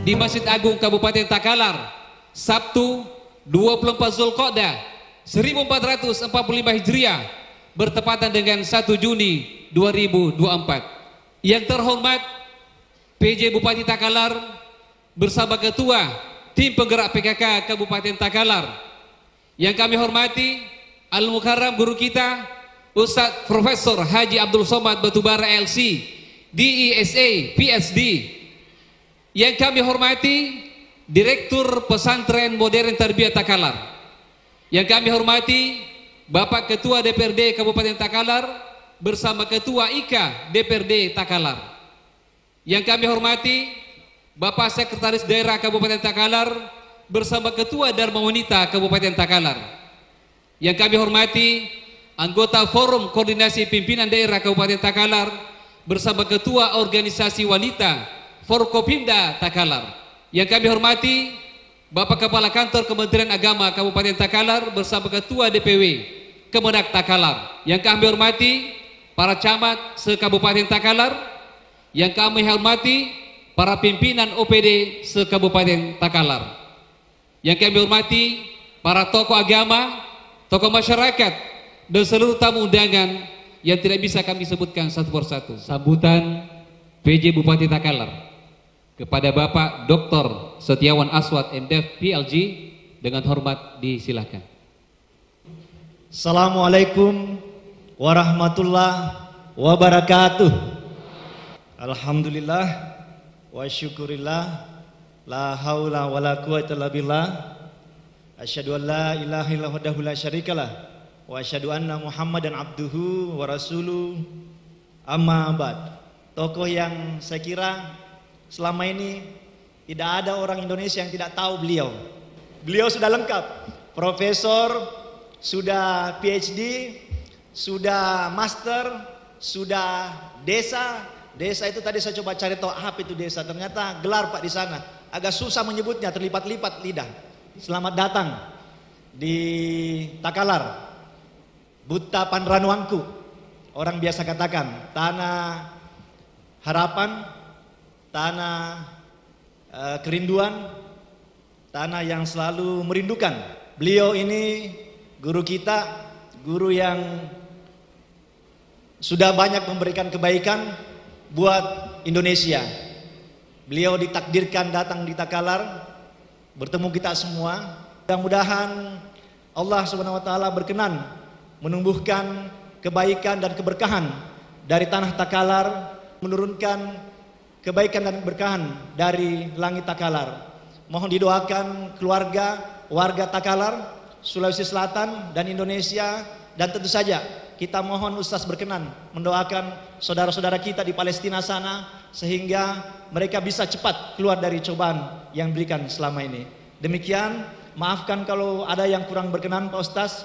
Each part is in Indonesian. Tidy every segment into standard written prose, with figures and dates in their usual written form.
Di Masjid Agung Kabupaten Takalar, Sabtu 24 Zulqa'dah 1445 Hijriah bertepatan dengan 1 Juni 2024. Yang terhormat PJ Bupati Takalar bersama Ketua Tim Penggerak PKK Kabupaten Takalar. Yang kami hormati Al-Mukarram guru kita Ustadz Profesor Haji Abdul Somad Batubara LC DESA PhD. Yang kami hormati Direktur Pesantren Modern Tarbiyah Takalar. Yang kami hormati Bapak Ketua DPRD Kabupaten Takalar bersama Ketua IKA DPRD Takalar. Yang kami hormati Bapak Sekretaris Daerah Kabupaten Takalar bersama Ketua Dharma Wanita Kabupaten Takalar. Yang kami hormati anggota Forum Koordinasi Pimpinan Daerah Kabupaten Takalar bersama Ketua Organisasi Wanita Forkopimda Takalar. Yang kami hormati Bapak Kepala Kantor Kementerian Agama Kabupaten Takalar bersama Ketua DPW Kemenak Takalar. Yang kami hormati para camat se-Kabupaten Takalar. Yang kami hormati para pimpinan OPD se-Kabupaten Takalar. Yang kami hormati para tokoh agama, tokoh masyarakat, dan seluruh tamu undangan yang tidak bisa kami sebutkan satu persatu. Sambutan PJ Bupati Takalar kepada Bapak Dr. Setiawan Aswad MDef PLG dengan hormat disilakan. Assalamualaikum warahmatullahi wabarakatuh. Alhamdulillah wa syukurillah, la haula wa la quwwata illa billah. Asyhadu an la ilaha illallah wahdahu la syarikalah wa asyhadu anna Muhammadan abduhu wa rasuluh. Amma ba'd. Tokoh yang saya kira selama ini tidak ada orang Indonesia yang tidak tahu beliau. Beliau sudah lengkap, profesor, sudah PhD, sudah master, sudah desa. Desa itu tadi saya coba cari tahu apa itu desa. Ternyata gelar Pak di sana. Agak susah menyebutnya, terlipat-lipat lidah. Selamat datang di Takalar, Buta Panranuangku. Orang biasa katakan tanah harapan, tanah kerinduan, tanah yang selalu merindukan. Beliau ini guru kita, guru yang sudah banyak memberikan kebaikan buat Indonesia. Beliau ditakdirkan datang di Takalar, bertemu kita semua. Mudah-mudahan Allah Subhanahu wa taala berkenan menumbuhkan kebaikan dan keberkahan dari tanah Takalar, menurunkan kebaikan dan keberkahan dari langit Takalar. Mohon didoakan keluarga, warga Takalar, Sulawesi Selatan dan Indonesia, dan tentu saja kita mohon Ustaz berkenan mendoakan saudara-saudara kita di Palestina sana sehingga mereka bisa cepat keluar dari cobaan yang diberikan selama ini. Demikian, maafkan kalau ada yang kurang berkenan Pak Ustaz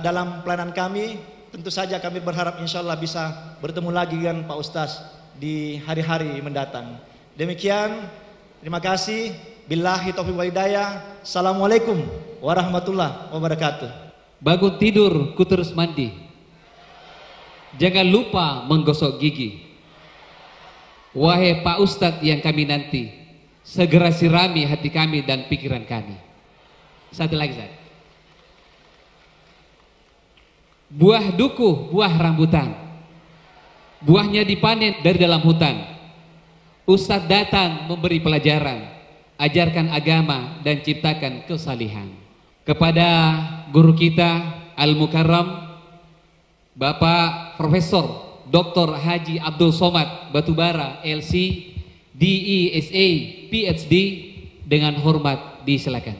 dalam pelayanan kami. Tentu saja kami berharap insya Allah bisa bertemu lagi dengan Pak Ustaz di hari-hari mendatang. Demikian, terima kasih. Billahi taufiq wal hidayah. Assalamualaikum warahmatullahi wabarakatuh. Bangun tidur, ku terus mandi. Jangan lupa menggosok gigi. Wahai Pak Ustadz yang kami nanti, segera sirami hati kami dan pikiran kami. Satu lagi, Ustaz. Buah duku, buah rambutan, buahnya dipanen dari dalam hutan. Ustadz datang memberi pelajaran, ajarkan agama dan ciptakan kesalihan. Kepada guru kita Al-Mukarram Bapak Profesor Dr. Haji Abdul Somad Batubara LC DESA PhD dengan hormat disilakan.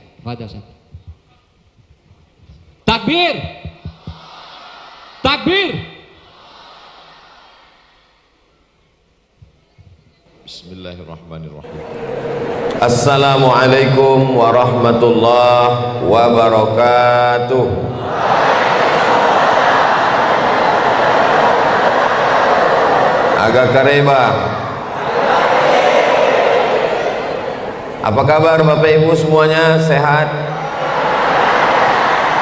Takbir, takbir. Bismillahirrahmanirrahim. Assalamualaikum warahmatullahi wabarakatuh. Agak kareba. Apa kabar Bapak Ibu semuanya, sehat?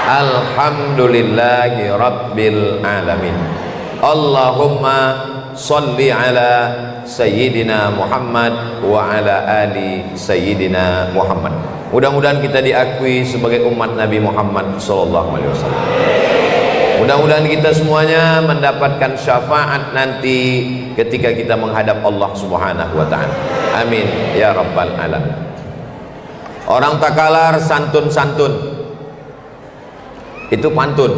Alhamdulillahi Rabbil Alamin. Allahumma salli ala Sayyidina Muhammad wa ala ali Sayyidina Muhammad. Mudah-mudahan kita diakui sebagai umat Nabi Muhammad sallallahu alaihi wasallam. Mudah-mudahan kita semuanya mendapatkan syafaat nanti ketika kita menghadap Allah Subhanahu wa taala. Amin ya rabbal alamin. Orang Takalar santun-santun. Itu pantun.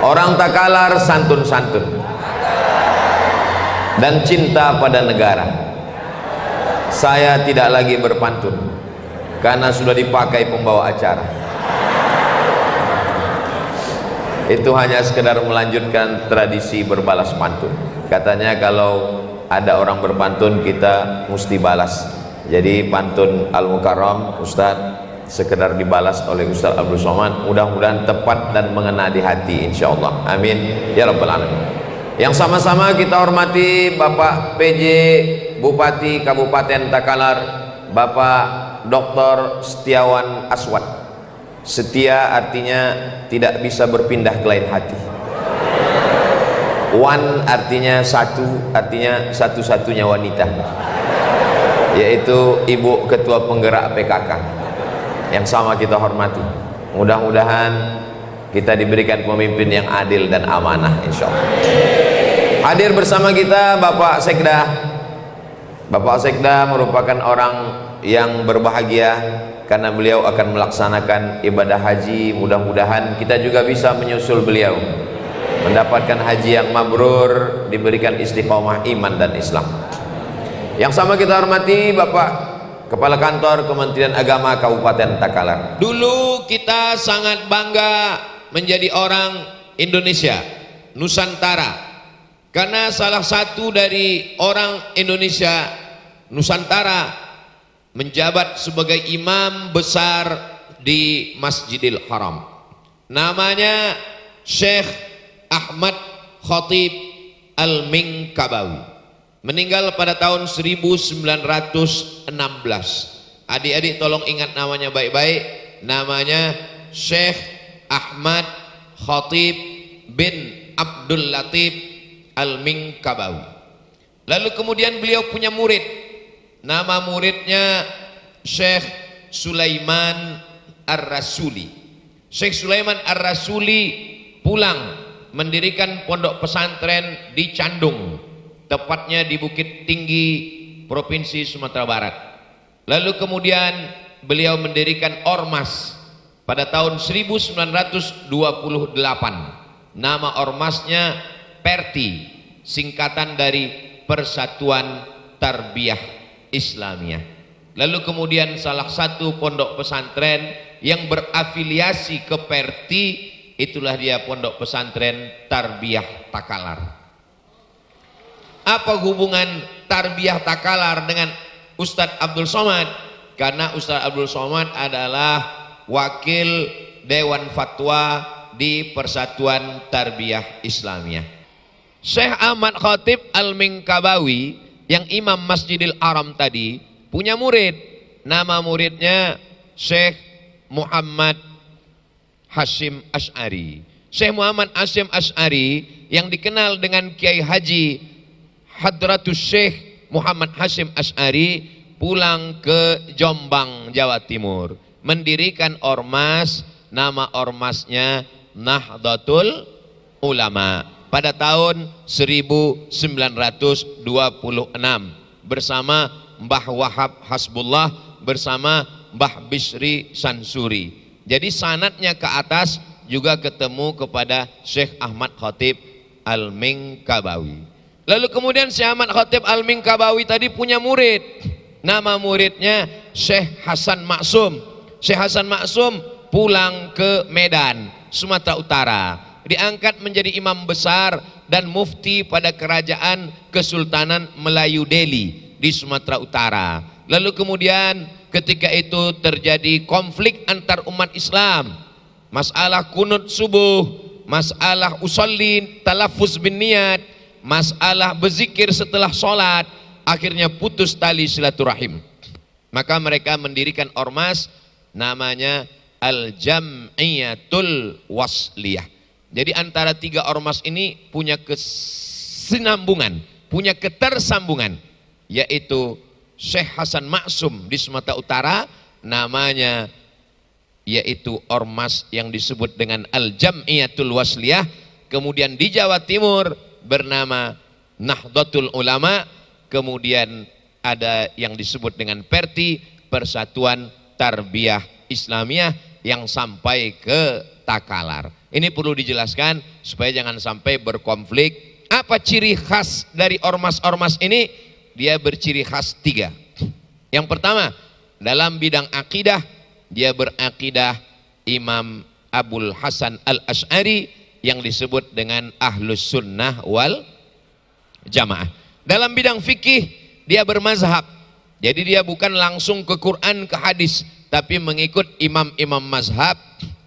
Orang Takalar santun-santun dan cinta pada negara. Saya tidak lagi berpantun karena sudah dipakai pembawa acara. Itu hanya sekedar melanjutkan tradisi berbalas pantun. Katanya kalau ada orang berpantun kita mesti balas. Jadi pantun Al-Mukarram Ustadz sekedar dibalas oleh Ustaz Abdul Somad, mudah-mudahan tepat dan mengena di hati insyaallah. Amin ya rabbal alamin. Yang sama-sama kita hormati Bapak PJ Bupati Kabupaten Takalar, Bapak Dr. Setiawan Aswad. Setia artinya tidak bisa berpindah ke lain hati. Wan artinya satu, artinya satu-satunya wanita, yaitu Ibu Ketua Penggerak PKK yang sama kita hormati. Mudah-mudahan kita diberikan pemimpin yang adil dan amanah insyaallah. Hadir bersama kita Bapak Sekda. Bapak Sekda merupakan orang yang berbahagia karena beliau akan melaksanakan ibadah haji. Mudah-mudahan kita juga bisa menyusul beliau, mendapatkan haji yang mabrur, diberikan istiqomah iman dan Islam. Yang sama kita hormati Bapak Kepala Kantor Kementerian Agama Kabupaten Takalar. Dulu kita sangat bangga menjadi orang Indonesia, Nusantara, karena salah satu dari orang Indonesia Nusantara menjabat sebagai imam besar di Masjidil Haram. Namanya Syekh Ahmad Khatib Al-Minkabawi. Meninggal pada tahun 1916. Adik-adik tolong ingat namanya baik-baik. Namanya Syekh Ahmad Khatib bin Abdul Latif Al-Minkabawi. Lalu kemudian beliau punya murid. Nama muridnya Syekh Sulaiman Ar-Rasuli. Syekh Sulaiman Ar-Rasuli pulang mendirikan pondok pesantren di Candung, tepatnya di Bukit Tinggi, Provinsi Sumatera Barat. Lalu kemudian beliau mendirikan ormas pada tahun 1928. Nama ormasnya Perti, singkatan dari Persatuan Tarbiyah Islamiyah. Lalu kemudian salah satu pondok pesantren yang berafiliasi ke Perti, itulah dia pondok pesantren Tarbiyah Takalar. Apa hubungan Tarbiyah Takalar dengan Ustadz Abdul Somad? Karena Ustadz Abdul Somad adalah wakil Dewan Fatwa di Persatuan Tarbiyah Islamiyah. Syekh Ahmad Khatib Al-Minkabawi yang imam Masjidil Haram tadi punya murid. Nama muridnya Syekh Muhammad Hashim Asy'ari. Syekh Muhammad Hashim Asy'ari yang dikenal dengan Kiai Haji Hadratus Syekh Muhammad Hashim Asy'ari pulang ke Jombang, Jawa Timur, mendirikan ormas. Nama ormasnya Nahdlatul Ulama pada tahun 1926 bersama Mbah Wahab Hasbullah bersama Mbah Bisri Sansuri. Jadi sanadnya ke atas juga ketemu kepada Syekh Ahmad Khatib Al-Minkabawi. Lalu kemudian Syekh Ahmad Khatib Al-Minkabawi tadi punya murid. Nama muridnya Syekh Hasan Maksum. Syekh Hasan Maksum pulang ke Medan, Sumatera Utara, diangkat menjadi imam besar dan mufti pada kerajaan Kesultanan Melayu Delhi di Sumatera Utara. Lalu kemudian ketika itu terjadi konflik antar umat Islam, masalah kunut subuh, masalah usolli talaffuz bin niat, masalah berzikir setelah sholat, akhirnya putus tali silaturahim. Maka mereka mendirikan ormas namanya Al-Jam'iyatul Wasliyah. Jadi antara tiga ormas ini punya kesinambungan, punya ketersambungan, yaitu Syekh Hasan Maksum di Sumatera Utara namanya yaitu ormas yang disebut dengan Al-Jam'iyatul Wasliyah. Kemudian di Jawa Timur bernama Nahdlatul Ulama, kemudian ada yang disebut dengan Perti, Persatuan Tarbiyah Islamiyah, yang sampai ke Takalar. Ini perlu dijelaskan supaya jangan sampai berkonflik. Apa ciri khas dari ormas-ormas ini? Dia berciri khas tiga. Yang pertama, dalam bidang akidah, dia berakidah Imam Abul Hasan Al-Asy'ari yang disebut dengan Ahlus Sunnah wal Jamaah. Dalam bidang fikih, dia bermazhab. Jadi dia bukan langsung ke Quran, ke hadis, tapi mengikut imam-imam mazhab.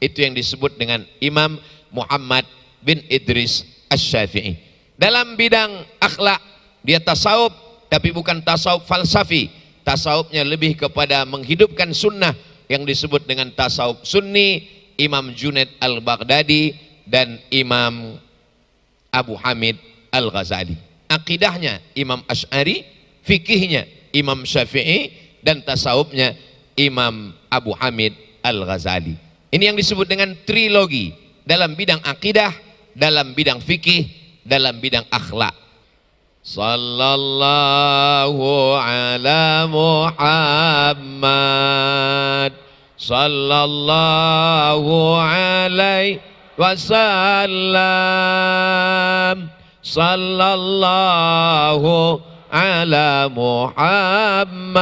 Itu yang disebut dengan Imam Muhammad bin Idris Asy-Syafi'i. Dalam bidang akhlak, dia tasawuf, tapi bukan tasawuf falsafi. Tasawufnya lebih kepada menghidupkan sunnah yang disebut dengan tasawuf sunni. Imam Junaid Al-Baghdadi dan Imam Abu Hamid Al-Ghazali. Akidahnya Imam Asy'ari, fikihnya Imam Syafi'i, dan tasawufnya Imam Abu Hamid Al-Ghazali. Ini yang disebut dengan trilogi dalam bidang akidah, dalam bidang fikih, dalam bidang akhlak. Sallallahu ala Muhammad sallallahu alaihi wasallam. Sallallahu ala Muhammad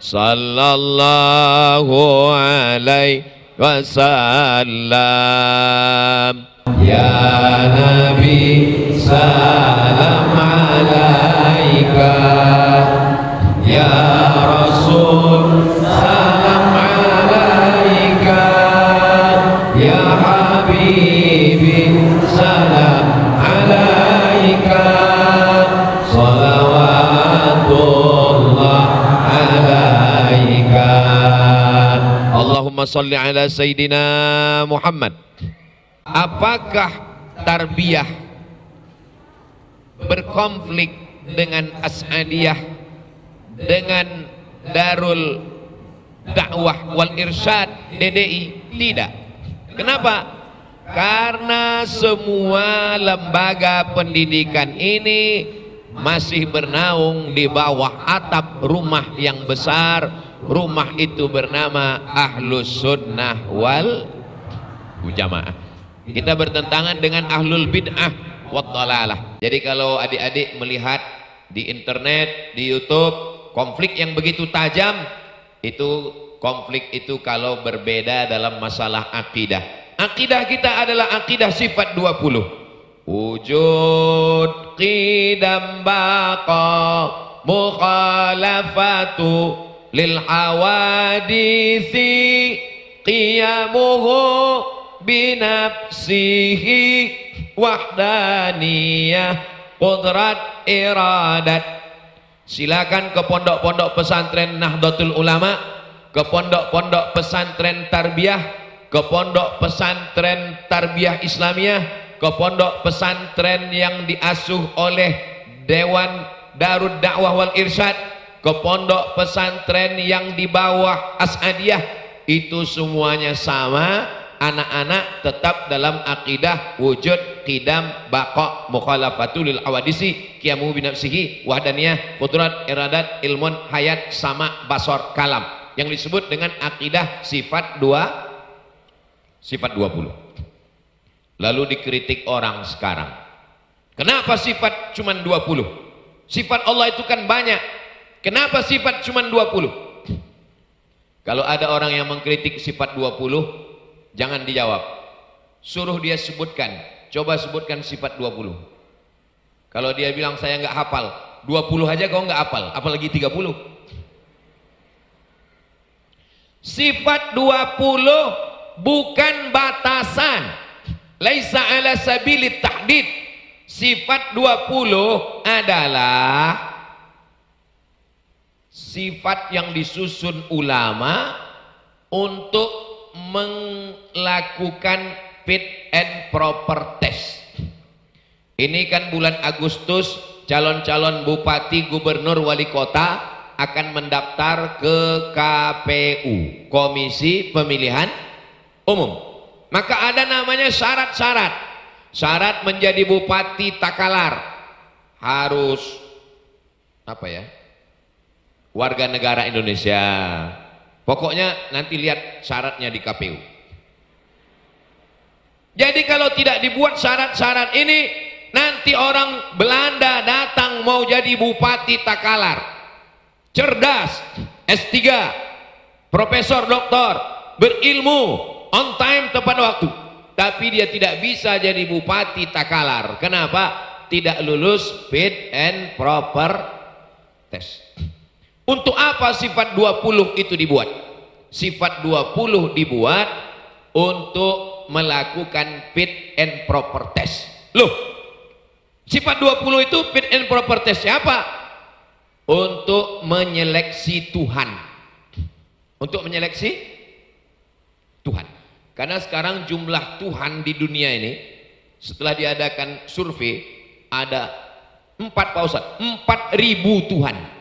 sallallahu alaihi wasallam. Ya Nabi salam alaika, ya Rasul salam alaika, ya Habibi salam alaika, salawatullah alaika. Allahumma salli ala Sayyidina Muhammad. Apakah tarbiyah berkonflik dengan As'adiyah, dengan Darul Dakwah wal Irsyad DDI? Tidak. Kenapa? Karena semua lembaga pendidikan ini masih bernaung di bawah atap rumah yang besar. Rumah itu bernama Ahlus Sunnah wal Jamaah. Kita bertentangan dengan ahlul bid'ah wa dhalalah. Jadi kalau adik-adik melihat di internet, di YouTube, konflik yang begitu tajam, itu konflik itu kalau berbeda dalam masalah akidah. Akidah kita adalah akidah sifat 20. Wujud qidam baqa mukhalafatu lil hawadisi qiyamuhu binafsihi wahdaniyah qudrat iradat. Silakan ke pondok-pondok pesantren Nahdlatul Ulama, ke pondok-pondok pesantren tarbiyah, ke pondok pesantren tarbiyah Islamiyah, ke pondok pesantren yang diasuh oleh Dewan Darud Dakwah wal Irsyad, ke pondok pesantren yang di bawah As'adiyah, itu semuanya sama. Anak-anak tetap dalam akidah wujud qidam baqa mukhalafatul lil awadisi qiyamu binafsihi wahdaniyah qudrat iradat ilmun hayat sama basor kalam, yang disebut dengan akidah sifat 20. Lalu dikritik orang sekarang, kenapa sifat cuman 20? Sifat Allah itu kan banyak, kenapa sifat cuman 20? Kalau ada orang yang mengkritik sifat 20, jangan dijawab, suruh dia sebutkan, coba sebutkan sifat 20. Kalau dia bilang saya nggak hafal 20 aja kau nggak hafal, apalagi 30. Sifat 20 bukan batasan, laisa ala sabilit tahdid. Sifat 20 adalah sifat yang disusun ulama untuk melakukan fit and proper test. Ini kan bulan Agustus calon-calon bupati, gubernur, wali kota akan mendaftar ke KPU, Komisi Pemilihan Umum. Maka ada namanya syarat-syarat. Syarat menjadi bupati Takalar harus apa ya? Warga negara Indonesia. Pokoknya nanti lihat syaratnya di KPU. Jadi kalau tidak dibuat syarat-syarat ini, nanti orang Belanda datang mau jadi bupati Takalar, cerdas, S3, profesor, doktor, berilmu, on time, tepat waktu, tapi dia tidak bisa jadi bupati Takalar. Kenapa? Tidak lulus fit and proper test. Untuk apa sifat 20 itu dibuat? Sifat 20 dibuat untuk melakukan fit and proper test. Loh, sifat 20 itu fit and proper test siapa? Untuk menyeleksi Tuhan. Untuk menyeleksi Tuhan. Karena sekarang jumlah Tuhan di dunia ini setelah diadakan survei ada 4 Pak Ustadz, 4.000 Tuhan.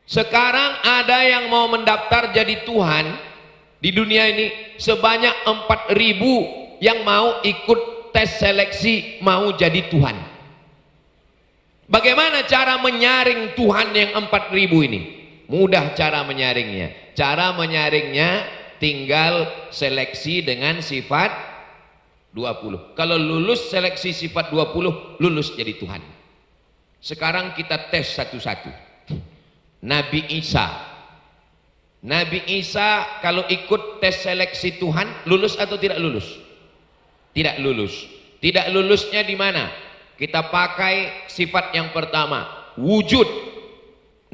Sekarang ada yang mau mendaftar jadi Tuhan di dunia ini sebanyak 4.000 yang mau ikut tes seleksi mau jadi Tuhan. Bagaimana cara menyaring Tuhan yang 4.000 ini? Mudah cara menyaringnya. Cara menyaringnya tinggal seleksi dengan sifat 20. Kalau lulus seleksi sifat 20, lulus jadi Tuhan. Sekarang kita tes satu-satu. Nabi Isa. Nabi Isa kalau ikut tes seleksi Tuhan, lulus atau tidak lulus? Tidak lulus. Tidak lulusnya di mana? Kita pakai sifat yang pertama, wujud.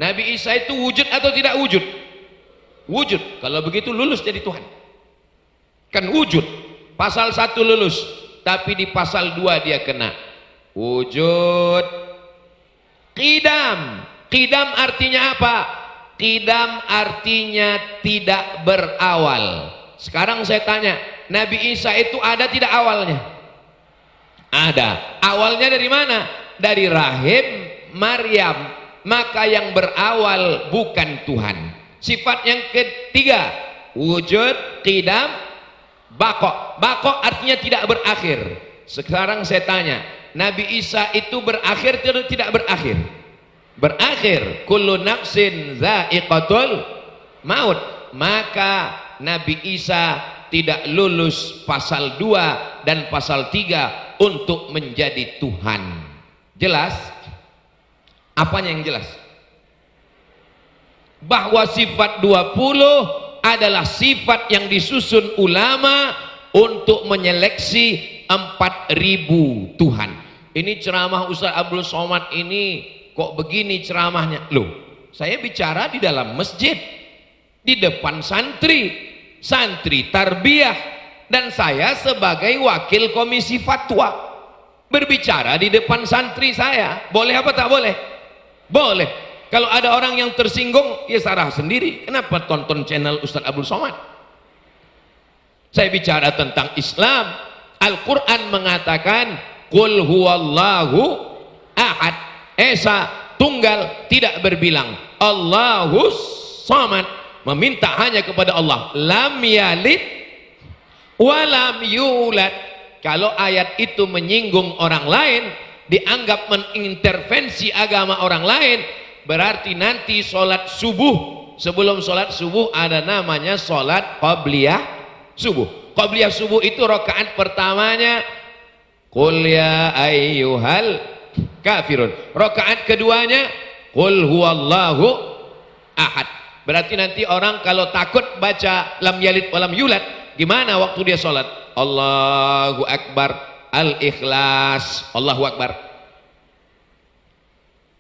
Nabi Isa itu wujud atau tidak wujud? Wujud. Kalau begitu lulus jadi Tuhan. Kan wujud. Pasal 1 lulus, tapi di pasal 2 dia kena wujud. Qidam. Qidam artinya apa? Qidam artinya tidak berawal. Sekarang saya tanya, Nabi Isa itu ada tidak awalnya? Ada. Awalnya dari mana? Dari rahim Maryam. Maka yang berawal bukan Tuhan. Sifat yang ketiga, wujud, qidam, baqo. Baqo artinya tidak berakhir. Sekarang saya tanya, Nabi Isa itu berakhir atau tidak berakhir? Berakhir. Kullu nafsin za'iqatul maut. Maka Nabi Isa tidak lulus pasal 2 dan pasal 3 untuk menjadi Tuhan. Jelas? Apanya yang jelas? Bahwa sifat 20 adalah sifat yang disusun ulama untuk menyeleksi 4.000 Tuhan. Ini ceramah Ustaz Abdul Somad ini kok begini ceramahnya? Loh, saya bicara di dalam masjid, di depan santri, santri tarbiyah, dan saya sebagai wakil komisi fatwa berbicara di depan santri saya. Boleh apa tak boleh? Boleh. Kalau ada orang yang tersinggung, ya sarah sendiri. Kenapa tonton channel Ustaz Abdul Somad? Saya bicara tentang Islam. Al-Quran mengatakan Qul huwallahu ahad, Esa tunggal, tidak berbilang. Allahus samad, meminta hanya kepada Allah. Lam yalid walam yulad. Kalau ayat itu menyinggung orang lain, dianggap mengintervensi agama orang lain, berarti nanti sholat subuh, sebelum sholat subuh ada namanya sholat qabliyah subuh. Qabliyah subuh itu rakaat pertamanya qul ya ayyuhal kafirun, rakaat keduanya qul huwallahu ahad. Berarti nanti orang kalau takut baca lam yalid walam yulad, gimana waktu dia sholat? Allahu akbar, al-ikhlas, Allahu akbar.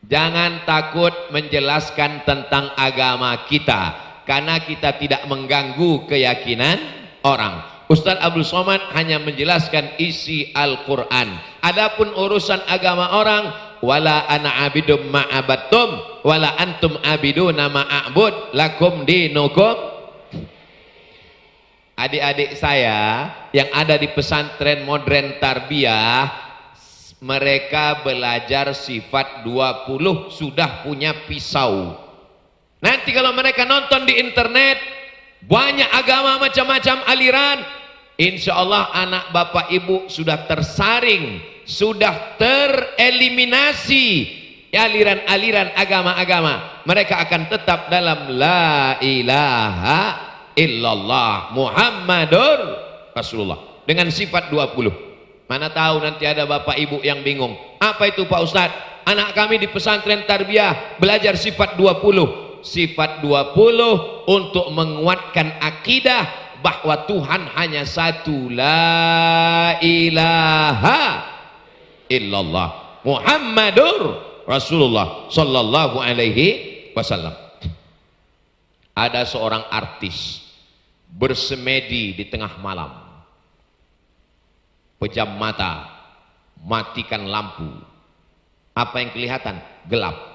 Jangan takut menjelaskan tentang agama kita, karena kita tidak mengganggu keyakinan orang. Ustaz Abdul Somad hanya menjelaskan isi Al-Quran. Adapun urusan agama orang, wala ana abidum ma'abattum wala antum abiduna ma'abud lakum dinukum. Adik-adik saya yang ada di pesantren modern tarbiyah, mereka belajar sifat 20, sudah punya pisau. Nanti kalau mereka nonton di internet banyak agama macam-macam aliran, insya Allah anak bapak ibu sudah tersaring, sudah tereliminasi aliran-aliran agama-agama. Mereka akan tetap dalam la ilaha illallah Muhammadur Rasulullah dengan sifat 20. Mana tahu nanti ada bapak ibu yang bingung, apa itu Pak Ustadz? Anak kami di pesantren tarbiyah belajar sifat 20. Sifat 20 untuk menguatkan akidah bahwa Tuhan hanya satu, la ilaha illallah Muhammadur Rasulullah sallallahu alaihi wasallam. Ada seorang artis bersemedi di tengah malam, pejam mata, matikan lampu. Apa yang kelihatan? Gelap.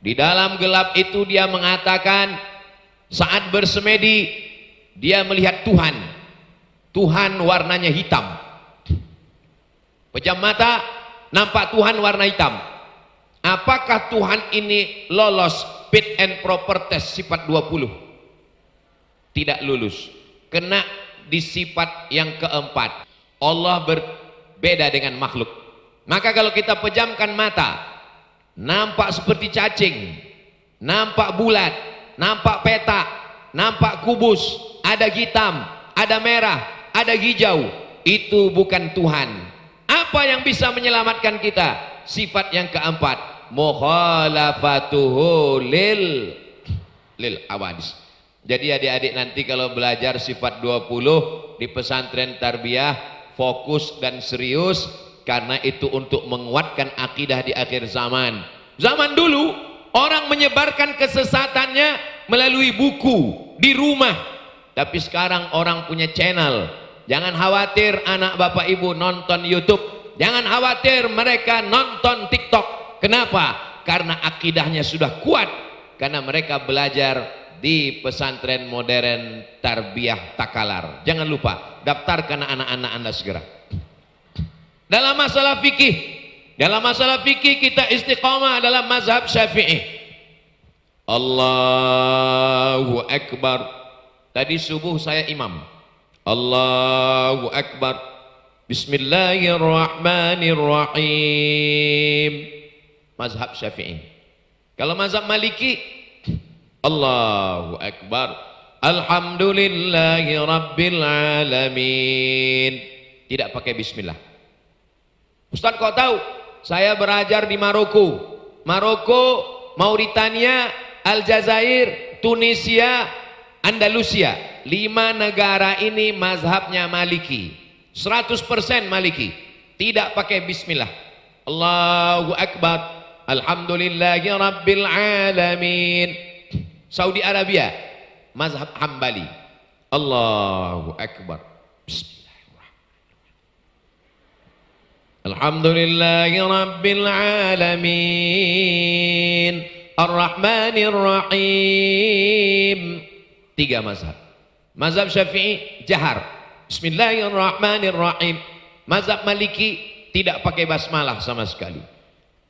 Di dalam gelap itu dia mengatakan saat bersemedi dia melihat Tuhan. Tuhan warnanya hitam. Pejam mata, nampak Tuhan warna hitam. Apakah Tuhan ini lolos fit and proper test sifat 20? Tidak lulus, kena di sifat yang keempat. Allah berbeda dengan makhluk. Maka kalau kita pejamkan mata, nampak seperti cacing, nampak bulat, nampak petak, nampak kubus, ada hitam, ada merah, ada hijau, itu bukan Tuhan. Apa yang bisa menyelamatkan kita? Sifat yang keempat, mukhalafatuhu lil awadis. Jadi adik-adik nanti kalau belajar sifat 20 di pesantren tarbiyah, fokus dan serius, karena itu untuk menguatkan akidah di akhir zaman. Zaman dulu orang menyebarkan kesesatannya melalui buku di rumah, tapi sekarang orang punya channel. Jangan khawatir anak bapak ibu nonton YouTube, jangan khawatir mereka nonton TikTok. Kenapa? Karena akidahnya sudah kuat, karena mereka belajar di pesantren modern tarbiyah Takalar. Jangan lupa daftarkan anak-anak Anda segera. Dalam masalah fikih kita istiqamah dalam mazhab Syafi'i. Allahu Akbar. Tadi subuh saya imam. Allahu Akbar. Bismillahirrahmanirrahim. Mazhab Syafi'i. Kalau mazhab Maliki, Allahu Akbar. Alhamdulillahi Rabbil Alamin. Tidak pakai bismillah. Ustaz kok tahu? Saya belajar di Maroko, Mauritania, Aljazair, Tunisia, Andalusia. 5 negara ini mazhabnya Maliki, 100% Maliki, tidak pakai bismillah. Allahu Akbar. Alhamdulillahi Rabbil Alamin. Saudi Arabia, mazhab Hambali. Allahu Akbar. Bismillahirrahmanirrahim. Alhamdulillahi Rabbil Alamin. Ar-Rahmanir-Rahim. 3 mazhab. Mazhab Syafi'i jahar, Bismillahirrahmanirrahim. Mazhab Maliki tidak pakai basmalah sama sekali.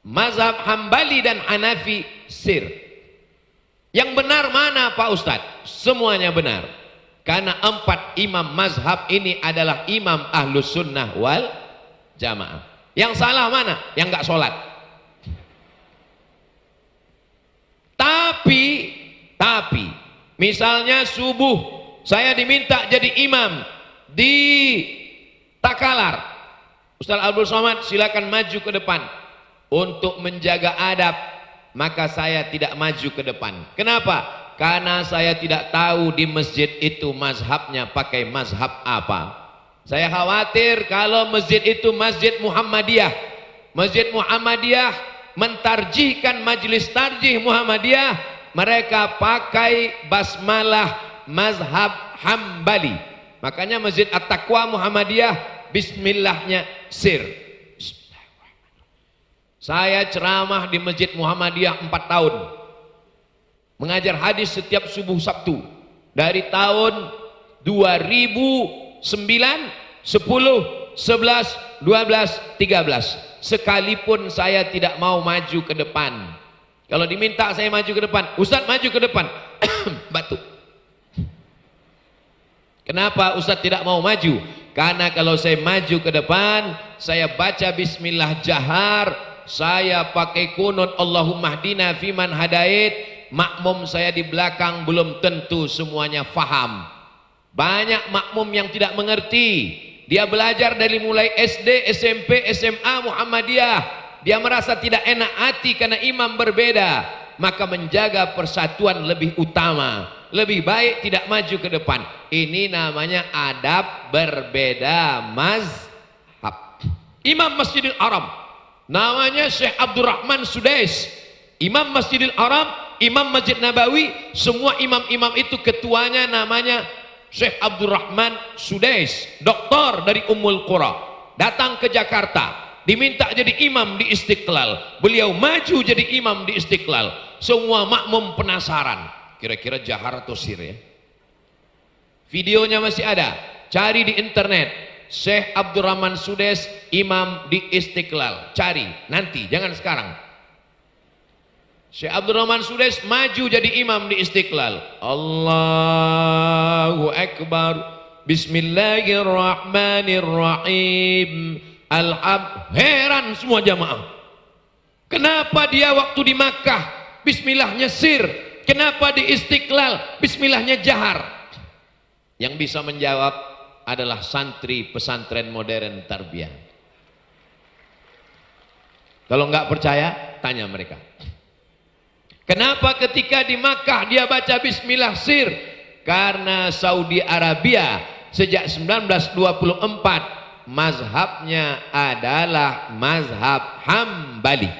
Mazhab Hambali dan Hanafi sir. Yang benar mana Pak Ustadz? Semuanya benar. Karena 4 imam mazhab ini adalah imam ahlus sunnah wal jamaah. Yang salah mana? Yang nggak sholat. Tapi misalnya subuh saya diminta jadi imam di Takalar, Ustaz Abdul Somad silakan maju ke depan untuk menjaga adab. Maka saya tidak maju ke depan. Kenapa? Karena saya tidak tahu di masjid itu mazhabnya pakai mazhab apa. Saya khawatir kalau masjid itu masjid Muhammadiyah. Masjid Muhammadiyah mentarjihkan majelis tarjih Muhammadiyah. Mereka pakai basmalah mazhab Hambali. Makanya Masjid At-Taqwa Muhammadiyah bismillahnya sir. Saya ceramah di Masjid Muhammadiyah 4 tahun. Mengajar hadis setiap subuh Sabtu. Dari tahun 2009, 10, 11, 12, 13. Sekalipun saya tidak mau maju ke depan. Kalau diminta saya maju ke depan, Ustadz maju ke depan. Batuk. Kenapa Ustadz tidak mau maju? Karena kalau saya maju ke depan, saya baca bismillah jahar, saya pakai kunut Allahumma hdina fiman hadait, makmum saya di belakang belum tentu semuanya faham. Banyak makmum yang tidak mengerti. Dia belajar dari mulai SD, SMP, SMA, Muhammadiyah. Dia merasa tidak enak hati karena imam berbeda. Maka menjaga persatuan lebih utama. Lebih baik tidak maju ke depan. Ini namanya adab berbeda mazhab. Imam Masjidil Haram namanya Syekh Abdurrahman Sudais. Imam Masjidil Haram, Imam Masjid Nabawi, semua imam-imam itu ketuanya namanya Syekh Abdurrahman Sudais, doktor dari Ummul Qura. Datang ke Jakarta, diminta jadi imam di Istiqlal. Beliau maju jadi imam di Istiqlal. Semua makmum penasaran, kira-kira jahar atau sir ya? Videonya masih ada, cari di internet. Syekh Abdurrahman Sudais, imam di Istiqlal. Cari, nanti, jangan sekarang. Syekh Abdurrahman Sudais maju jadi imam di Istiqlal. Allahu Akbar. Bismillahirrahmanirrahim. Heran semua jamaah. Kenapa dia waktu di Makkah bismillahnya sir? Kenapa di Istiqlal bismillahnya jahar? Yang bisa menjawab adalah santri pesantren modern tarbiyah. Kalau nggak percaya, tanya mereka. Kenapa ketika di Makkah dia baca bismillah sir? Karena Saudi Arabia sejak 1924 mazhabnya adalah mazhab Hambali.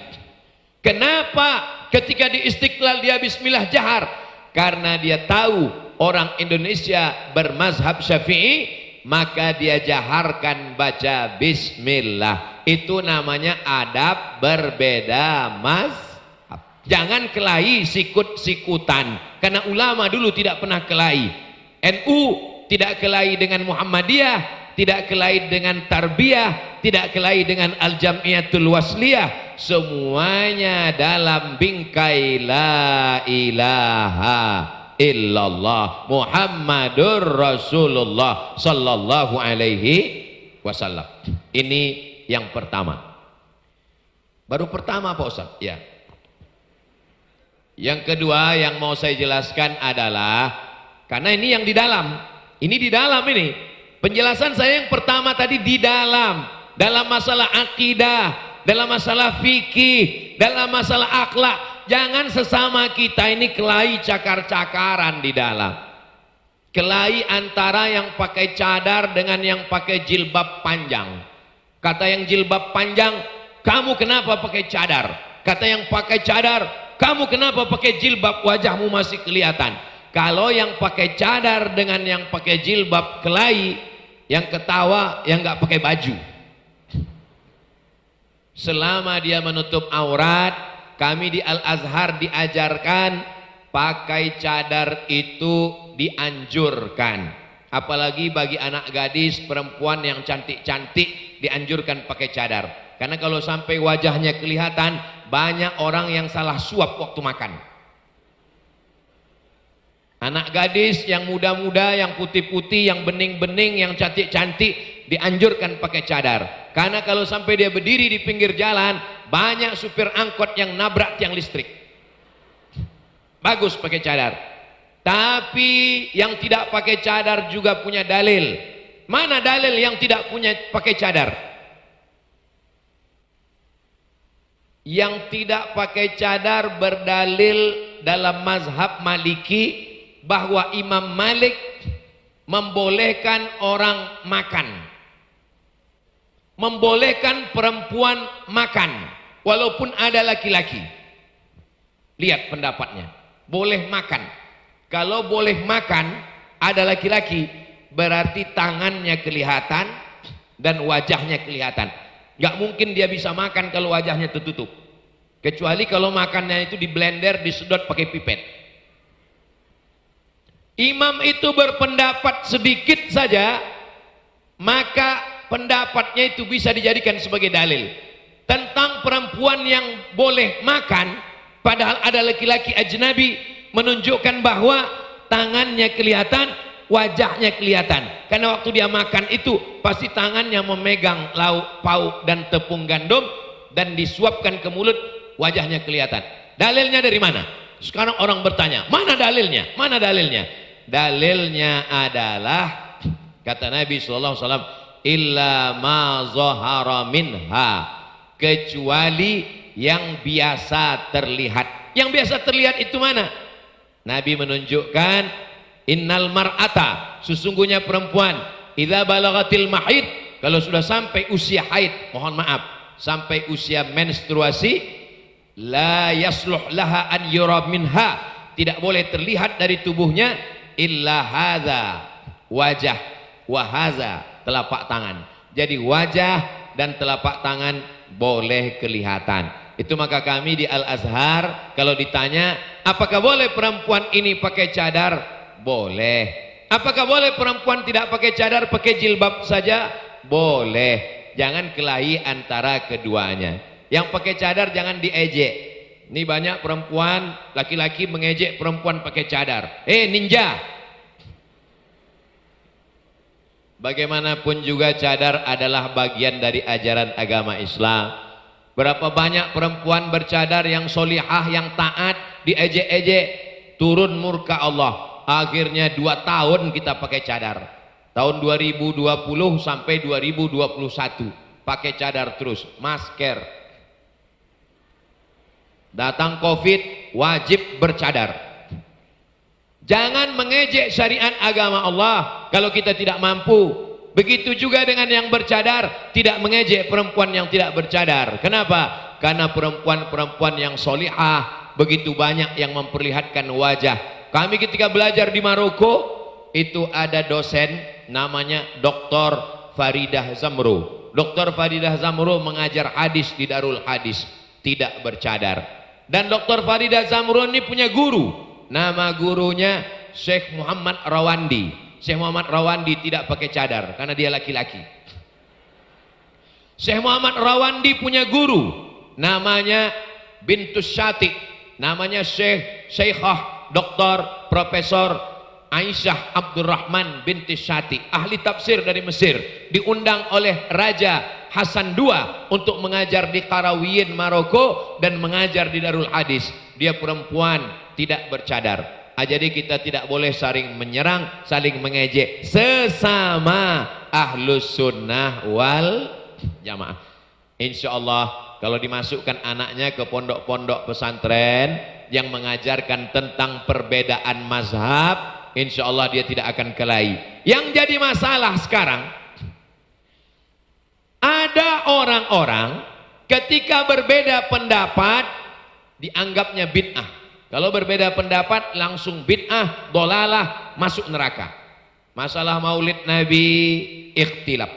Kenapa ketika di Istiqlal dia bismillah jahar? Karena dia tahu orang Indonesia bermazhab Syafi'i, maka dia jaharkan baca bismillah. Itu namanya adab berbeda mazhab. Jangan kelahi sikut-sikutan, karena ulama dulu tidak pernah kelahi. NU tidak kelahi dengan Muhammadiyah, tidak kelahi dengan Tarbiyah, tidak kelahi dengan Al-Jamiyatul Wasliyah. Semuanya dalam bingkai la ilaha illallah Muhammadur Rasulullah sallallahu alaihi wasallam. Ini yang pertama. Baru pertama Pak Ustaz? Ya. Yang kedua yang mau saya jelaskan adalah, karena ini yang di dalam, ini di dalam ini. Penjelasan saya yang pertama tadi di dalam masalah akidah, dalam masalah fikih, dalam masalah akhlak. Jangan sesama kita ini kelahi cakar-cakaran di dalam. Kelahi antara yang pakai cadar dengan yang pakai jilbab panjang. Kata yang jilbab panjang, kamu kenapa pakai cadar? Kata yang pakai cadar, kamu kenapa pakai jilbab, wajahmu masih kelihatan. Kalau yang pakai cadar dengan yang pakai jilbab kelahi, yang ketawa yang nggak pakai baju. Selama dia menutup aurat, kami di Al-Azhar diajarkan pakai cadar itu dianjurkan. Apalagi bagi anak gadis, perempuan yang cantik-cantik dianjurkan pakai cadar. Karena kalau sampai wajahnya kelihatan, banyak orang yang salah suap waktu makan. Anak gadis yang muda-muda, yang putih-putih, yang bening-bening, yang cantik-cantik dianjurkan pakai cadar. Karena kalau sampai dia berdiri di pinggir jalan, banyak supir angkot yang nabrak tiang listrik. Bagus pakai cadar. Tapi yang tidak pakai cadar juga punya dalil. Mana dalil yang tidak punya pakai cadar? Yang tidak pakai cadar berdalil dalam mazhab Maliki bahwa Imam Malik membolehkan orang makan, membolehkan perempuan makan walaupun ada laki-laki. Lihat pendapatnya, boleh makan. Kalau boleh makan ada laki-laki, berarti tangannya kelihatan dan wajahnya kelihatan. Nggak mungkin dia bisa makan kalau wajahnya tertutup. Kecuali kalau makannya itu di blender, disedot pakai pipet. Imam itu berpendapat sedikit saja, maka pendapatnya itu bisa dijadikan sebagai dalil. Tentang perempuan yang boleh makan, padahal ada laki-laki ajnabi, menunjukkan bahwa tangannya kelihatan, wajahnya kelihatan. Karena waktu dia makan itu pasti tangannya memegang lauk pauk dan tepung gandum, dan disuapkan ke mulut, wajahnya kelihatan. Dalilnya dari mana? Sekarang orang bertanya, mana dalilnya? Mana dalilnya? Dalilnya adalah kata Nabi SAW, illa ma zahara minha, kecuali yang biasa terlihat. Yang biasa terlihat itu mana? Nabi menunjukkan, innal mar'ata, sesungguhnya perempuan, idza balagatil mahid, kalau sudah sampai usia haid, mohon maaf, sampai usia menstruasi, la yasluh laha an yura minha, tidak boleh terlihat dari tubuhnya illa hadza, wajah, wa hadza, telapak tangan. Jadi wajah dan telapak tangan boleh kelihatan. Itu maka kami di Al-Azhar kalau ditanya, apakah boleh perempuan ini pakai cadar? Boleh. Apakah boleh perempuan tidak pakai cadar, pakai jilbab saja? Boleh. Jangan kelahi antara keduanya. Yang pakai cadar jangan diejek. Ini banyak perempuan, laki-laki mengejek perempuan pakai cadar. Ninja. Bagaimanapun juga cadar adalah bagian dari ajaran agama Islam. Berapa banyak perempuan bercadar yang solihah, yang taat, diejek-ejek, turun murka Allah. Akhirnya 2 tahun kita pakai cadar. Tahun 2020 sampai 2021 pakai cadar terus, masker. Datang Covid, wajib bercadar. Jangan mengejek syariat agama Allah kalau kita tidak mampu. Begitu juga dengan yang bercadar, tidak mengejek perempuan yang tidak bercadar. Kenapa? Karena perempuan-perempuan yang solihah begitu banyak yang memperlihatkan wajah. Kami ketika belajar di Maroko, itu ada dosen namanya Dr. Faridah Zamro. Dr. Faridah Zamro mengajar hadis di Darul Hadis, tidak bercadar. Dan Dr. Faridah Zamro ini punya guru, nama gurunya Syekh Muhammad Rawandi. Syekh Muhammad Rawandi tidak pakai cadar karena dia laki-laki. Syekh Muhammad Rawandi punya guru namanya Bintus Syati, namanya Syekhah Dr. Profesor Aisyah Abdurrahman binti Syati, ahli tafsir dari Mesir, diundang oleh Raja Hasan II untuk mengajar di Qarawiyyin Maroko dan mengajar di Darul Hadis. Dia perempuan, tidak bercadar. Jadi kita tidak boleh saling menyerang, saling mengejek sesama ahlus sunnah wal jamaah. Insya Allah kalau dimasukkan anaknya ke pondok-pondok pesantren yang mengajarkan tentang perbedaan mazhab, insya Allah dia tidak akan kelahi. Yang jadi masalah sekarang, ada orang-orang ketika berbeda pendapat dianggapnya bid'ah. Kalau berbeda pendapat langsung bid'ah, dolalah, masuk neraka. Masalah maulid Nabi ikhtilaf.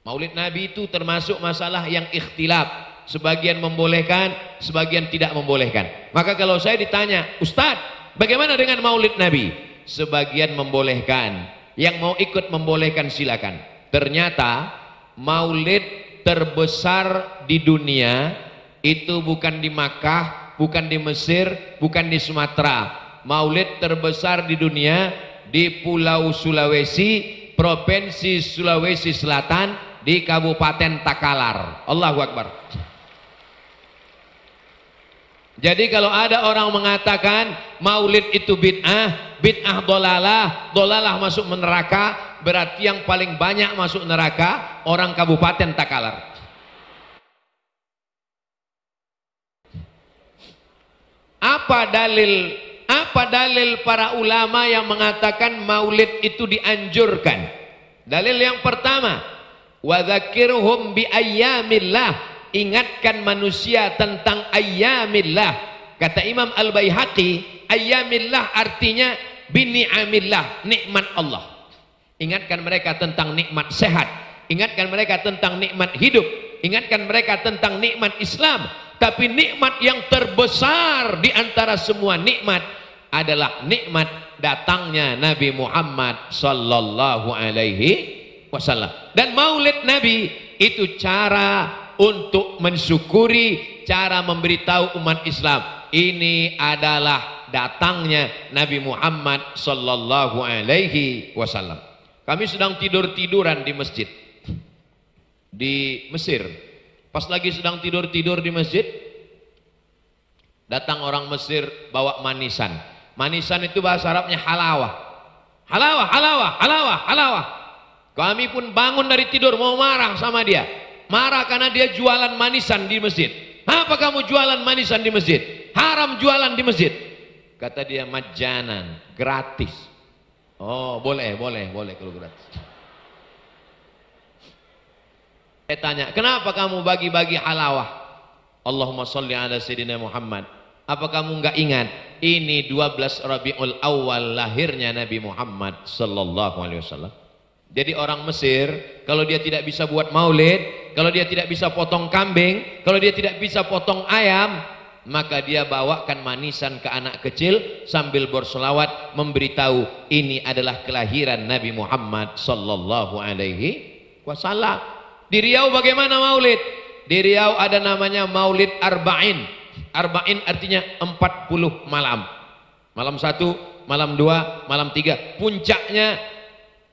Maulid Nabi itu termasuk masalah yang ikhtilaf. Sebagian membolehkan, sebagian tidak membolehkan. Maka kalau saya ditanya, Ustadz, bagaimana dengan maulid Nabi? Sebagian membolehkan. Yang mau ikut membolehkan silakan. Ternyata maulid terbesar di dunia itu bukan di Makkah, bukan di Mesir, bukan di Sumatera. Maulid terbesar di dunia di Pulau Sulawesi, Provinsi Sulawesi Selatan, di Kabupaten Takalar. Allahu Akbar. Jadi kalau ada orang mengatakan maulid itu bid'ah, bid'ah dolalah, dolalah masuk neraka, berarti yang paling banyak masuk neraka orang Kabupaten Takalar. Apa dalil para ulama yang mengatakan maulid itu dianjurkan? Dalil yang pertama, wa dzakirhum bi ayyamillah, ingatkan manusia tentang ayyamillah. Kata Imam Al-Baihaqi, ayyamillah artinya bini'amillah, nikmat Allah. Ingatkan mereka tentang nikmat sehat, ingatkan mereka tentang nikmat hidup, ingatkan mereka tentang nikmat Islam. Tapi nikmat yang terbesar di antara semua nikmat adalah nikmat datangnya Nabi Muhammad sallallahu alaihi wasallam. Dan maulid Nabi itu cara untuk mensyukuri, cara memberitahu umat Islam ini adalah datangnya Nabi Muhammad sallallahu alaihi wasallam. Kami sedang tidur-tiduran di masjid di Mesir. Pas lagi sedang tidur-tidur di masjid, datang orang Mesir bawa manisan. Manisan itu bahasa Arabnya halawah. Halawah, halawah, halawah, halawah. Kami pun bangun dari tidur mau marah sama dia. Marah karena dia jualan manisan di masjid. Apa kamu jualan manisan di masjid? Haram jualan di masjid. Kata dia majanan, gratis. Oh, boleh kalau gratis. Saya tanya, kenapa kamu bagi-bagi halawah? Allahumma sholli ala Sayyidina Muhammad. Apa kamu enggak ingat? Ini 12 Rabiul Awal lahirnya Nabi Muhammad sallallahu alaihi wasallam. Jadi orang Mesir, kalau dia tidak bisa buat maulid, kalau dia tidak bisa potong kambing, kalau dia tidak bisa potong ayam, maka dia bawakan manisan ke anak kecil sambil berselawat memberitahu ini adalah kelahiran Nabi Muhammad sallallahu alaihi wasallam. Di Riau bagaimana maulid? Di Riau ada namanya maulid arba'in. Arba'in artinya 40 malam. Malam 1, malam 2, malam 3. Puncaknya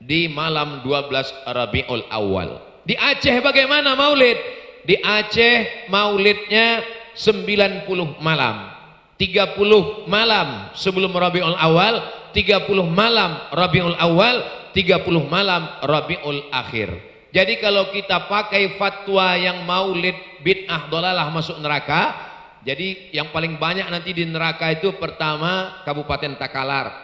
di malam 12 Rabiul Awal. Di Aceh bagaimana maulid? Di Aceh maulidnya 90 malam. 30 malam sebelum Rabiul Awal, 30 malam Rabiul Awal, 30 malam Rabiul Akhir. Jadi kalau kita pakai fatwa yang maulid bid'ah dolalah masuk neraka, jadi yang paling banyak nanti di neraka itu pertama Kabupaten Takalar,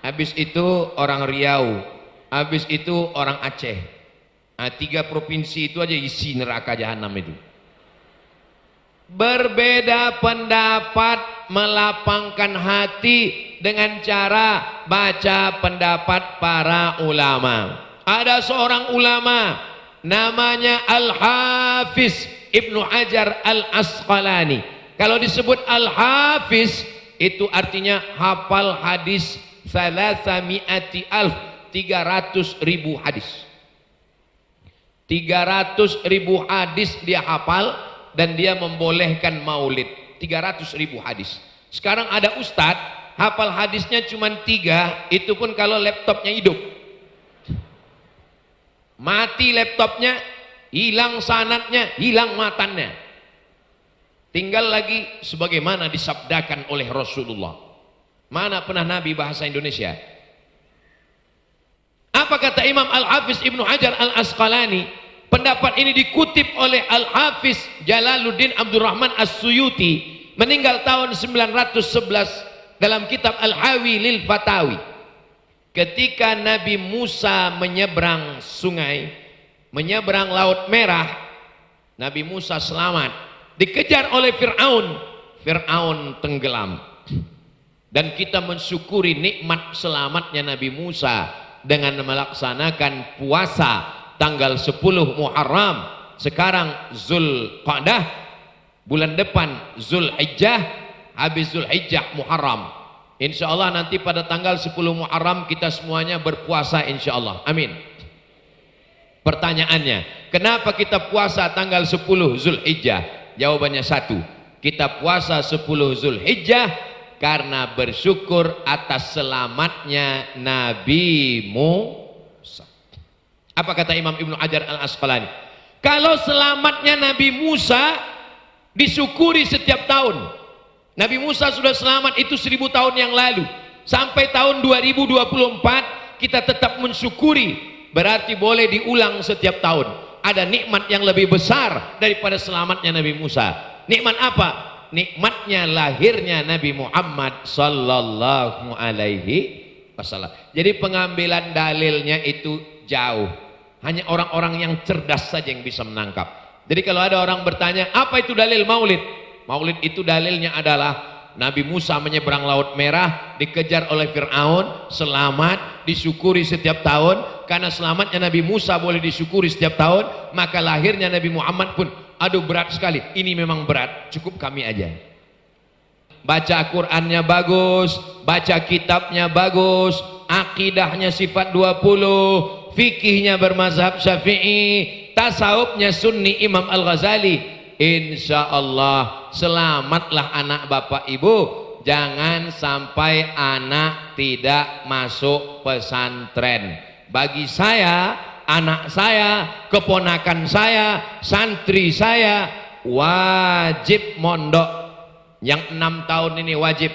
habis itu orang Riau, habis itu orang Aceh. Nah, 3 provinsi itu aja isi neraka jahanam itu. Berbeda pendapat melapangkan hati dengan cara baca pendapat para ulama. Ada seorang ulama namanya Al-Hafiz Ibnu Hajar Al-Asqalani. Kalau disebut Al-Hafiz itu artinya hafal hadis 300.000 hadis. 300.000 hadis dia hafal dan dia membolehkan maulid. 300.000 hadis. Sekarang ada ustadz hafal hadisnya cuma 3, itu pun kalau laptopnya hidup. Mati laptopnya, hilang sanadnya, hilang matannya. Tinggal lagi sebagaimana disabdakan oleh Rasulullah. Mana pernah Nabi bahasa Indonesia? Apa kata Imam Al-Hafiz Ibnu Hajar Al-Asqalani? Pendapat ini dikutip oleh Al-Hafiz Jalaluddin Abdurrahman As-Suyuti, meninggal tahun 911 dalam kitab Al-Hawi Lil Fatawi. Ketika Nabi Musa menyeberang sungai, menyeberang Laut Merah, Nabi Musa selamat. Dikejar oleh Fir'aun, Fir'aun tenggelam. Dan kita mensyukuri nikmat selamatnya Nabi Musa dengan melaksanakan puasa tanggal 10 Muharram. Sekarang Zulqa'dah, bulan depan Zulhijjah, habis Zulhijjah Muharram. Insya Allah nanti pada tanggal 10 Muharram kita semuanya berpuasa insya Allah. Amin. Pertanyaannya, kenapa kita puasa tanggal 10 Zulhijjah? Jawabannya satu, kita puasa 10 Zulhijjah karena bersyukur atas selamatnya Nabi Musa. Apa kata Imam Ibnu Hajar Al-Asqalani? Kalau selamatnya Nabi Musa disyukuri setiap tahun. Nabi Musa sudah selamat itu 1000 tahun yang lalu. Sampai tahun 2024 kita tetap mensyukuri. Berarti boleh diulang setiap tahun. Ada nikmat yang lebih besar daripada selamatnya Nabi Musa. Nikmat apa? Nikmatnya lahirnya Nabi Muhammad sallallahu alaihi wasallam. Jadi pengambilan dalilnya itu jauh. Hanya orang-orang yang cerdas saja yang bisa menangkap. Jadi kalau ada orang bertanya, apa itu dalil maulid? Maulid itu dalilnya adalah Nabi Musa menyeberang Laut Merah, dikejar oleh Fir'aun, selamat, disyukuri setiap tahun. Karena selamatnya Nabi Musa boleh disyukuri setiap tahun, maka lahirnya Nabi Muhammad pun, aduh berat sekali, ini memang berat, cukup kami aja. Baca Qurannya bagus, baca kitabnya bagus, akidahnya sifat 20, fikihnya bermazhab Syafi'i, tasawufnya Sunni Imam Al-Ghazali. Insya Allah selamatlah anak bapak ibu. Jangan sampai anak tidak masuk pesantren. Bagi saya, anak saya, keponakan saya, santri saya wajib mondok. Yang 6 tahun ini wajib,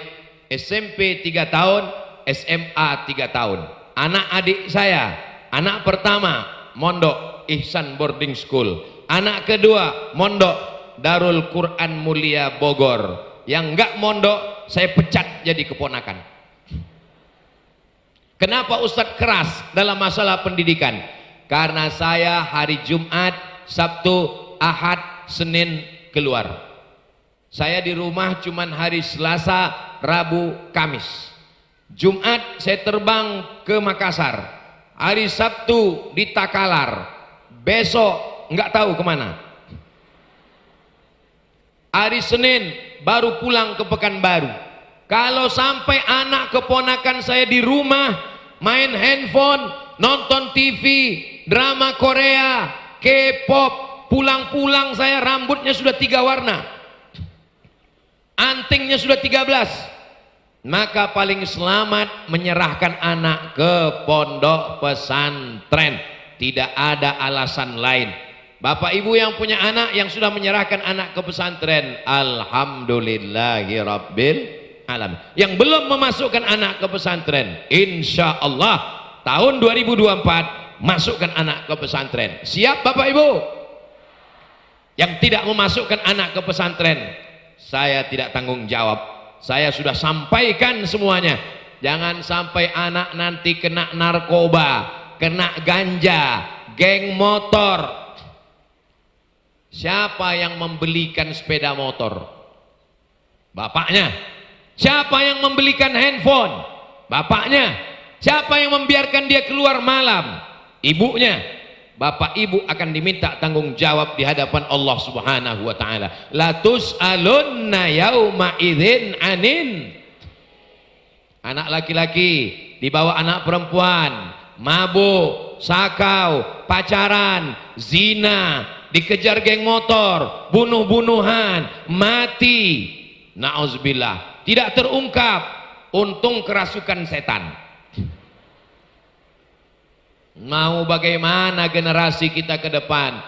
SMP 3 tahun, SMA 3 tahun. Anak adik saya, anak pertama mondok Ihsan Boarding School, anak kedua mondok Darul Quran Mulia Bogor. Yang enggak mondok saya pecat jadi keponakan. Kenapa Ustadz keras dalam masalah pendidikan? Karena saya hari Jumat, Sabtu, Ahad, Senin keluar. Saya di rumah cuman hari Selasa, Rabu, Kamis. Jumat saya terbang ke Makassar. Hari Sabtu di Takalar. Besok nggak tahu kemana. Hari Senin baru pulang ke Pekanbaru. Kalau sampai anak keponakan saya di rumah main handphone, nonton TV, drama Korea, K-pop, pulang-pulang saya rambutnya sudah 3 warna. Antingnya sudah 13, maka paling selamat menyerahkan anak ke pondok pesantren. Tidak ada alasan lain. Bapak ibu yang punya anak yang sudah menyerahkan anak ke pesantren, alhamdulillahirabbil alamin. Yang belum memasukkan anak ke pesantren, insya Allah tahun 2024 masukkan anak ke pesantren. Siap bapak ibu? Yang tidak memasukkan anak ke pesantren, saya tidak tanggung jawab. Saya sudah sampaikan semuanya. Jangan sampai anak nanti kena narkoba, kena ganja, geng motor. Siapa yang membelikan sepeda motor? Bapaknya. Siapa yang membelikan handphone? Bapaknya. Siapa yang membiarkan dia keluar malam? Ibunya. Bapak ibu akan diminta tanggung jawab di hadapan Allah Subhanahu wa taala. La tus'alunna yauma idzin anin. Anak laki-laki dibawa anak perempuan, mabuk, sakau, pacaran, zina, dikejar geng motor, bunuh-bunuhan, mati. Nauzubillah, tidak terungkap. Untung kerasukan setan. Mau bagaimana generasi kita ke depan?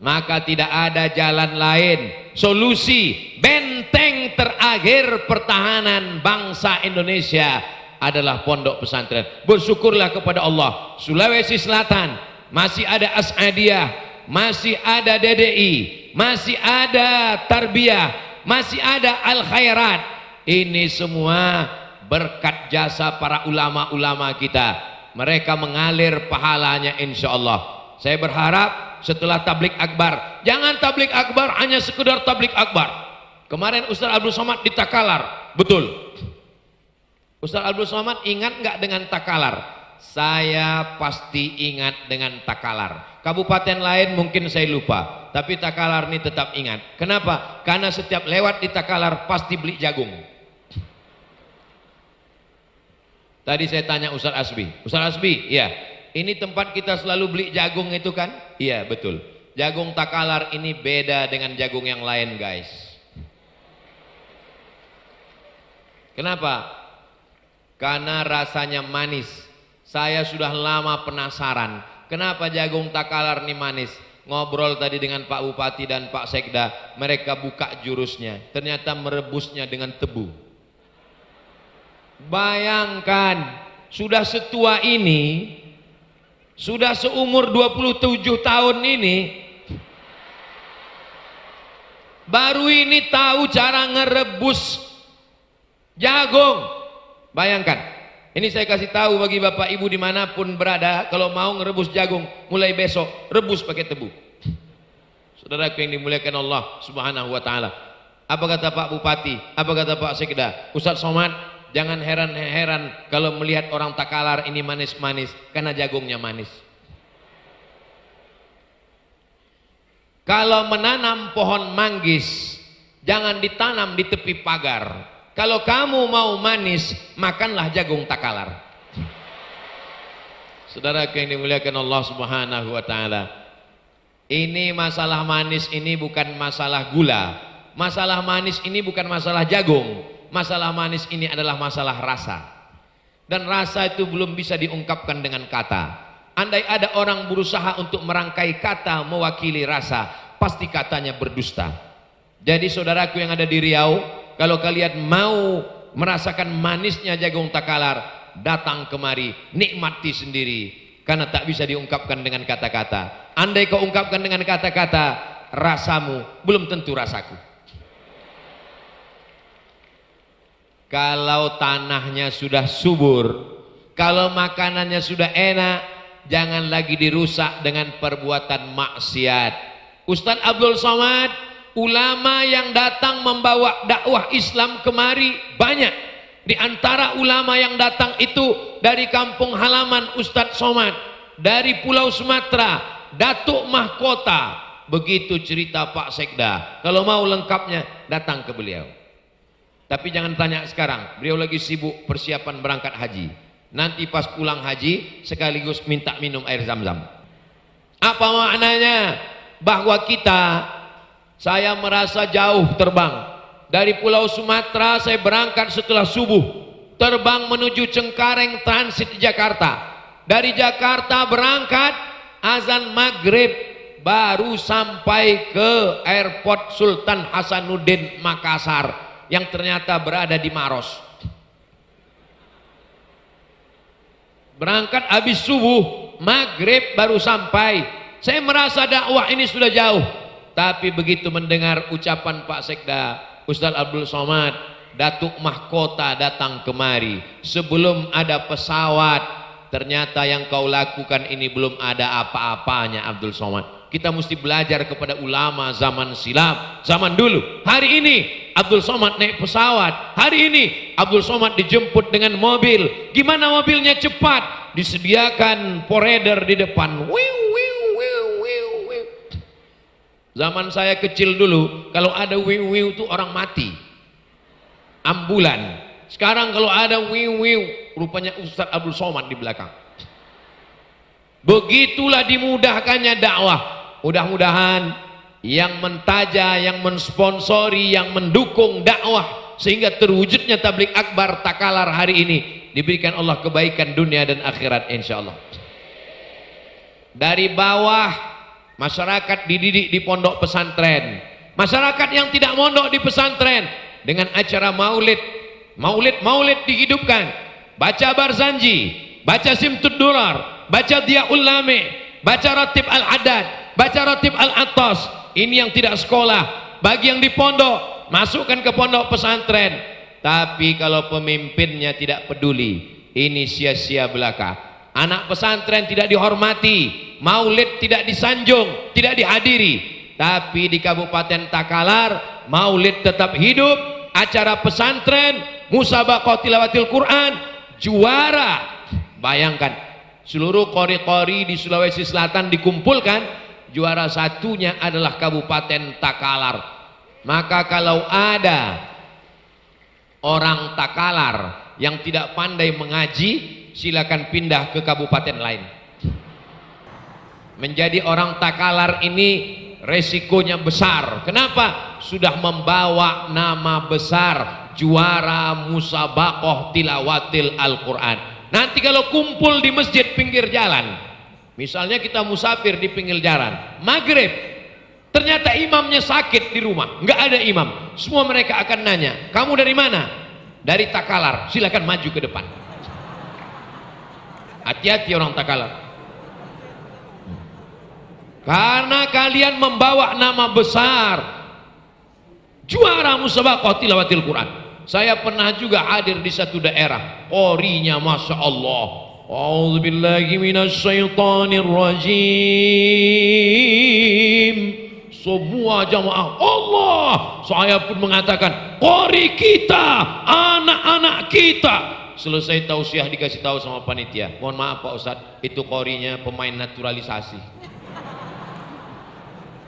Maka tidak ada jalan lain. Solusi benteng terakhir pertahanan bangsa Indonesia adalah pondok pesantren. Bersyukurlah kepada Allah, Sulawesi Selatan masih ada As'adiyah, masih ada DDI, masih ada Tarbiyah, masih ada Al Khairat. Ini semua berkat jasa para ulama-ulama kita. Mereka mengalir pahalanya insya Allah. Saya berharap setelah tablik akbar, jangan tablik akbar hanya sekedar tablik akbar. Kemarin Ustaz Abdul Somad di Takalar, betul. Ustaz Abdul Somad ingat nggak dengan Takalar? Saya pasti ingat dengan Takalar. Kabupaten lain mungkin saya lupa, tapi Takalar ini tetap ingat. Kenapa? Karena setiap lewat di Takalar pasti beli jagung. Tadi saya tanya Ustaz Asbi, Ustaz Asbi, ya, ini tempat kita selalu beli jagung itu kan? Iya betul. Jagung Takalar ini beda dengan jagung yang lain guys. Kenapa? Karena rasanya manis. Saya sudah lama penasaran, kenapa jagung Takalar ini manis? Ngobrol tadi dengan Pak Bupati dan Pak Sekda, mereka buka jurusnya, ternyata merebusnya dengan tebu. Bayangkan, sudah setua ini, sudah seumur 27 tahun ini, baru ini tahu cara ngerebus jagung. Bayangkan, ini saya kasih tahu bagi bapak ibu dimanapun berada, kalau mau ngerebus jagung, mulai besok, rebus pakai tebu. Saudaraku yang dimuliakan Allah Subhanahu wa ta'ala. Apa kata Pak Bupati? Apa kata Pak Sekda? Ustaz Somad, jangan heran-heran kalau melihat orang Takalar ini manis-manis, karena jagungnya manis. Kalau menanam pohon manggis, jangan ditanam di tepi pagar. Kalau kamu mau manis, makanlah jagung Takalar. Saudara yang dimuliakan Allah Subhanahu wa taala, ini masalah manis ini bukan masalah gula. Masalah manis ini bukan masalah jagung. Masalah manis ini adalah masalah rasa. Dan rasa itu belum bisa diungkapkan dengan kata. Andai ada orang berusaha untuk merangkai kata mewakili rasa, pasti katanya berdusta. Jadi saudaraku yang ada di Riau, kalau kalian mau merasakan manisnya jagung Takalar, datang kemari, nikmati sendiri. Karena tak bisa diungkapkan dengan kata-kata. Andai kau ungkapkan dengan kata-kata, rasamu belum tentu rasaku. Kalau tanahnya sudah subur, kalau makanannya sudah enak, jangan lagi dirusak dengan perbuatan maksiat. Ustadz Abdul Somad, ulama yang datang membawa dakwah Islam kemari banyak. Di antara ulama yang datang itu dari kampung halaman Ustadz Somad, dari Pulau Sumatera, Datuk Mahkota. Begitu cerita Pak Sekda. Kalau mau lengkapnya, datang ke beliau. Tapi jangan tanya sekarang, beliau lagi sibuk persiapan berangkat haji. Nanti pas pulang haji, sekaligus minta minum air zam-zam. Apa maknanya? Bahwa saya merasa jauh terbang. Dari Pulau Sumatera saya berangkat setelah subuh. Terbang menuju Cengkareng, transit Jakarta. Dari Jakarta berangkat, azan maghrib, baru sampai ke airport Sultan Hasanuddin Makassar. Yang ternyata berada di Maros. Berangkat habis subuh, maghrib baru sampai. Saya merasa dakwah ini sudah jauh. Tapi begitu mendengar ucapan Pak Sekda, Ustadz Abdul Somad, Datuk Mahkota datang kemari. Sebelum ada pesawat, ternyata yang kau lakukan ini belum ada apa-apanya Abdul Somad. Kita mesti belajar kepada ulama zaman silam, zaman dulu. Hari ini Abdul Somad naik pesawat. Hari ini Abdul Somad dijemput dengan mobil. Gimana mobilnya cepat? Disediakan poreder di depan. Zaman saya kecil dulu, kalau ada wiu-wiu itu orang mati. Ambulan. Sekarang kalau ada wiu-wiu, rupanya Ustadz Abdul Somad di belakang. Begitulah dimudahkannya dakwah. Mudah-mudahan yang mentaja, yang mensponsori, yang mendukung dakwah sehingga terwujudnya tabligh akbar Takalar hari ini, diberikan Allah kebaikan dunia dan akhirat insyaallah. Dari bawah masyarakat dididik di pondok pesantren. Masyarakat yang tidak mondok di pesantren dengan acara maulid dihidupkan. Baca Barzanji, baca Simtud Durar, baca Diyaul Lame, baca Ratib Al-Haddad, baca Ratib Al-Attas. Ini yang tidak sekolah. Bagi yang di pondok, masukkan ke pondok pesantren. Tapi kalau pemimpinnya tidak peduli, ini sia-sia belaka. Anak pesantren tidak dihormati, maulid tidak disanjung, tidak dihadiri. Tapi di Kabupaten Takalar, maulid tetap hidup, acara pesantren, musabaqah tilawatil Quran, juara. Bayangkan, seluruh qori-qori di Sulawesi Selatan dikumpulkan, juara satunya adalah Kabupaten Takalar. Maka kalau ada orang Takalar yang tidak pandai mengaji, silakan pindah ke kabupaten lain. Menjadi orang Takalar ini resikonya besar. Kenapa? Sudah membawa nama besar, juara musabaqah tilawatil Al-Quran. Nanti kalau kumpul di masjid pinggir jalan, misalnya kita musafir di pinggir jalan, maghrib, ternyata imamnya sakit di rumah, nggak ada imam. Semua mereka akan nanya, kamu dari mana? Dari Takalar, silakan maju ke depan. Hati-hati orang Takalar. Karena kalian membawa nama besar, juara musabaqah tilawatil Quran. Saya pernah juga hadir di satu daerah, qorinya Masya Allah. A'udzubillahi minasyaitonir rajim. Semua jamaah Allah, saya pun mengatakan qori kita, anak-anak kita. Selesai tausiah dikasih tahu sama panitia, mohon maaf Pak Ustadz, itu qorinya pemain naturalisasi,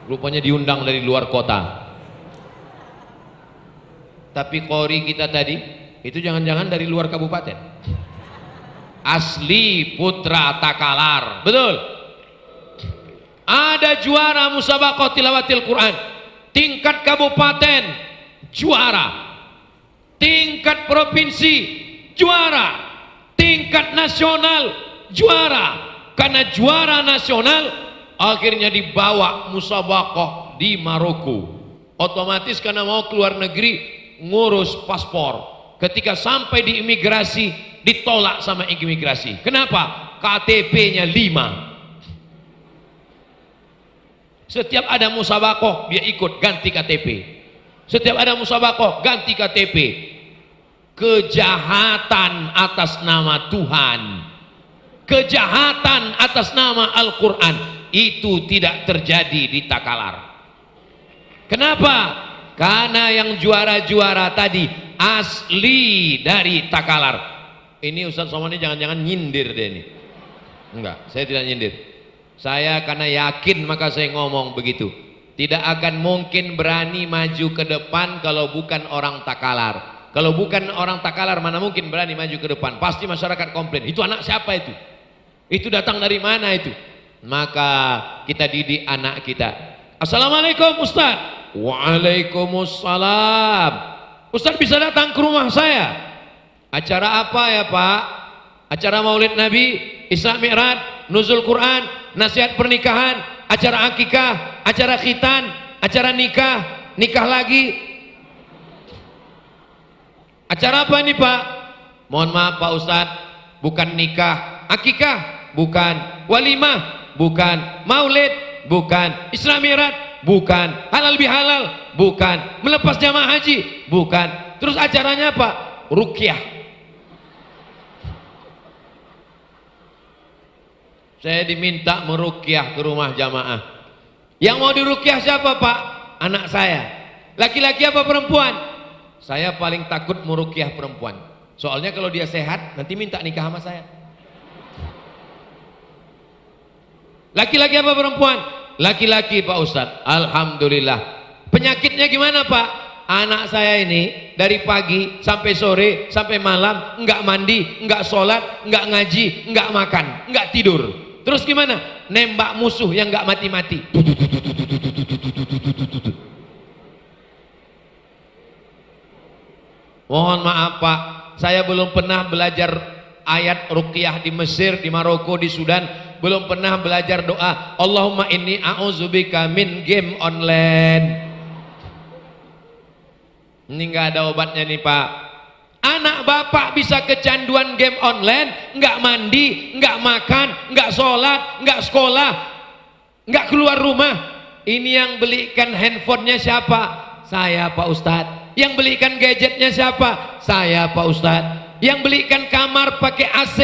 rupanya diundang dari luar kota. Tapi qori kita tadi itu jangan-jangan dari luar kabupaten, asli putra Takalar, betul. Ada juara musabaqah tilawatil Quran tingkat kabupaten, juara tingkat provinsi, juara tingkat nasional, juara. Karena juara nasional akhirnya dibawa musabaqah di Maroko. Otomatis karena mau keluar negeri ngurus paspor, ketika sampai di imigrasi ditolak sama imigrasi. Kenapa? KTP-nya 5. Setiap ada musabaqah dia ikut ganti KTP. Setiap ada musabaqah ganti KTP. Kejahatan atas nama Tuhan, kejahatan atas nama Al-Quran itu tidak terjadi di Takalar. Kenapa? Karena yang juara-juara tadi asli dari Takalar. Ini Ustadz Somani jangan-jangan nyindir deh ini. Enggak, saya tidak nyindir. Saya karena yakin maka saya ngomong begitu. Tidak akan mungkin berani maju ke depan kalau bukan orang Takalar. Kalau bukan orang Takalar mana mungkin berani maju ke depan. Pasti masyarakat komplain, itu anak siapa itu? Itu datang dari mana itu? Maka kita didik anak kita. Assalamualaikum Ustaz. Waalaikumsalam. Ustaz bisa datang ke rumah saya. Acara apa ya Pak? Acara Maulid Nabi, Isra Mi'raj, Nuzul Quran, nasihat pernikahan, acara akikah, acara khitan, acara nikah, nikah lagi. Acara apa ini Pak? Mohon maaf Pak Ustadz, bukan nikah, akikah, bukan walimah, bukan maulid, bukan Isra Mi'raj, bukan halal bihalal, bukan melepas jamaah haji, bukan. Terus acaranya apa? Ruqyah. Saya diminta meruqyah ke rumah jamaah. Yang mau diruqyah siapa Pak? Anak saya. Laki-laki apa perempuan? Saya paling takut meruqyah perempuan. Soalnya kalau dia sehat nanti minta nikah sama saya. Laki-laki apa perempuan? Laki-laki Pak Ustadz. Alhamdulillah. Penyakitnya gimana Pak? Anak saya ini dari pagi sampai sore sampai malam enggak mandi, enggak sholat, enggak ngaji, enggak makan, enggak tidur. Terus gimana? Nembak musuh yang enggak mati-mati. Mohon maaf Pak, saya belum pernah belajar ayat ruqyah di Mesir, di Maroko, di Sudan. Belum pernah belajar doa Allahumma inni a'udzubika min game online. Ini nggak ada obatnya nih Pak. Anak bapak bisa kecanduan game online, nggak mandi, nggak makan, nggak sholat, nggak sekolah, nggak keluar rumah. Ini yang belikan handphonenya siapa? Saya Pak Ustadz. Yang belikan gadgetnya siapa? Saya Pak Ustadz. Yang belikan kamar pakai AC,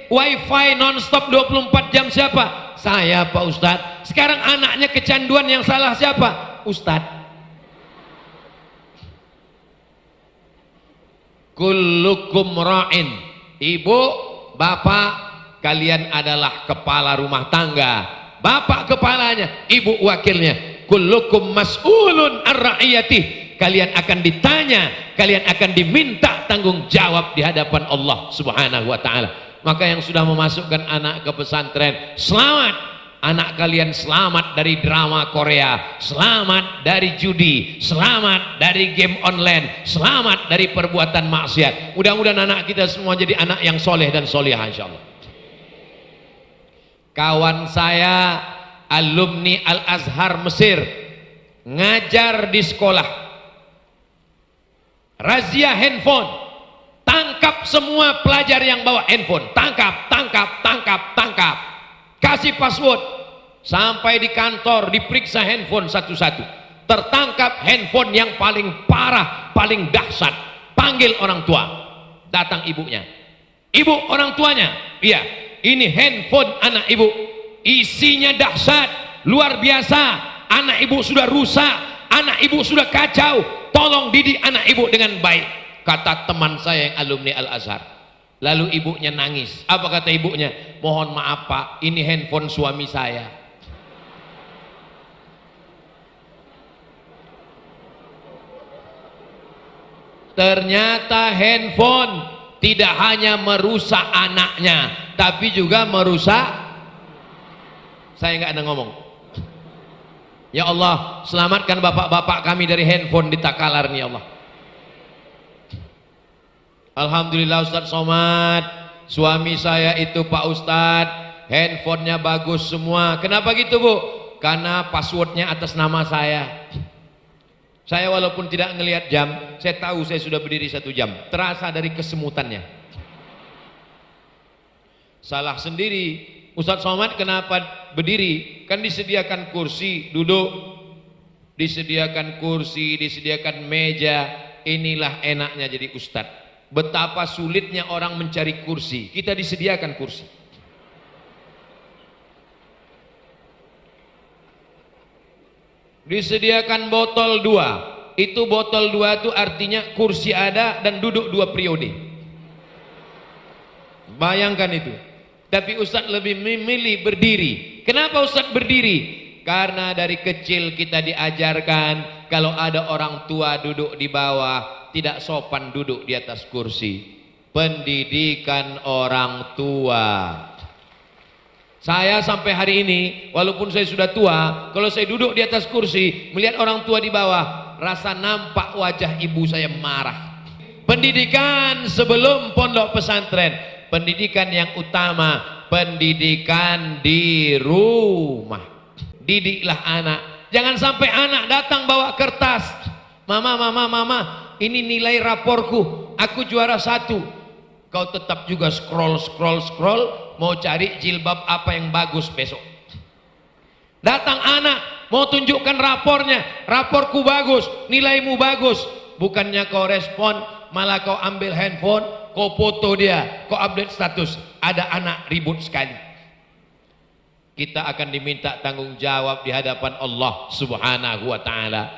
wifi non-stop 24 jam siapa? Saya Pak Ustadz. Sekarang anaknya kecanduan, yang salah siapa? Ustadz. Kullukum ra'in. Ibu, bapak, kalian adalah kepala rumah tangga. Bapak kepalanya, ibu wakilnya. Kullukum mas'ulun ar-ra'iyatih. Kalian akan ditanya, kalian akan diminta tanggung jawab di hadapan Allah Subhanahu wa taala. Maka yang sudah memasukkan anak ke pesantren, selamat. Anak kalian selamat dari drama Korea, selamat dari judi, selamat dari game online, selamat dari perbuatan maksiat. Mudah-mudahan anak kita semua jadi anak yang soleh dan solehah insyaallah. Kawan saya alumni Al-Azhar Mesir ngajar di sekolah, razia handphone, tangkap semua pelajar yang bawa handphone, tangkap, kasih password. Sampai di kantor diperiksa handphone satu-satu, tertangkap handphone yang paling parah, paling dahsyat. Panggil orang tua, datang ibunya. Ibu, orang tuanya, iya, ini handphone anak ibu, isinya dahsyat, luar biasa. anak ibu sudah rusak, anak ibu sudah kacau, tolong didik anak ibu dengan baik, kata teman saya yang alumni Al-Azhar. Lalu ibunya nangis. Apa kata ibunya? Mohon maaf Pak, ini handphone suami saya. Ternyata handphone tidak hanya merusak anaknya, tapi juga merusak. Saya nggak ada ngomong. Ya Allah, selamatkan bapak-bapak kami dari handphone di Takalar nih, ya Allah. Alhamdulillah Ustadz Somad, suami saya itu Pak Ustadz, handphonenya bagus semua. Kenapa gitu Bu? Karena passwordnya atas nama saya. Saya walaupun tidak ngelihat jam, saya tahu saya sudah berdiri 1 jam. Terasa dari kesemutannya. Salah sendiri. Ustadz Somad kenapa berdiri? Kan disediakan kursi, duduk. Disediakan kursi, disediakan meja. Inilah enaknya jadi Ustadz. Betapa sulitnya orang mencari kursi. Kita disediakan kursi. Disediakan botol 2. Itu botol 2 itu artinya kursi ada dan duduk 2 periode. Bayangkan itu. Tapi Ustadz lebih memilih berdiri. Kenapa Ustadz berdiri? Karena dari kecil kita diajarkan kalau ada orang tua duduk di bawah, tidak sopan duduk di atas kursi. Pendidikan orang tua. Saya sampai hari ini, walaupun saya sudah tua, kalau saya duduk di atas kursi, melihat orang tua di bawah, rasa nampak wajah ibu saya marah. Pendidikan sebelum pondok pesantren, pendidikan yang utama, pendidikan di rumah. Didiklah anak. Jangan sampai anak datang bawa kertas. Mama, ini nilai raporku, aku juara 1. Kau tetap juga scroll, mau cari jilbab apa yang bagus besok. Datang anak, mau tunjukkan rapornya, raporku bagus, nilaimu bagus. Bukannya kau respon, malah kau ambil handphone, kau foto dia, kau update status. Ada anak ribut sekali. Kita akan diminta tanggung jawab di hadapan Allah Subhanahu wa ta'ala.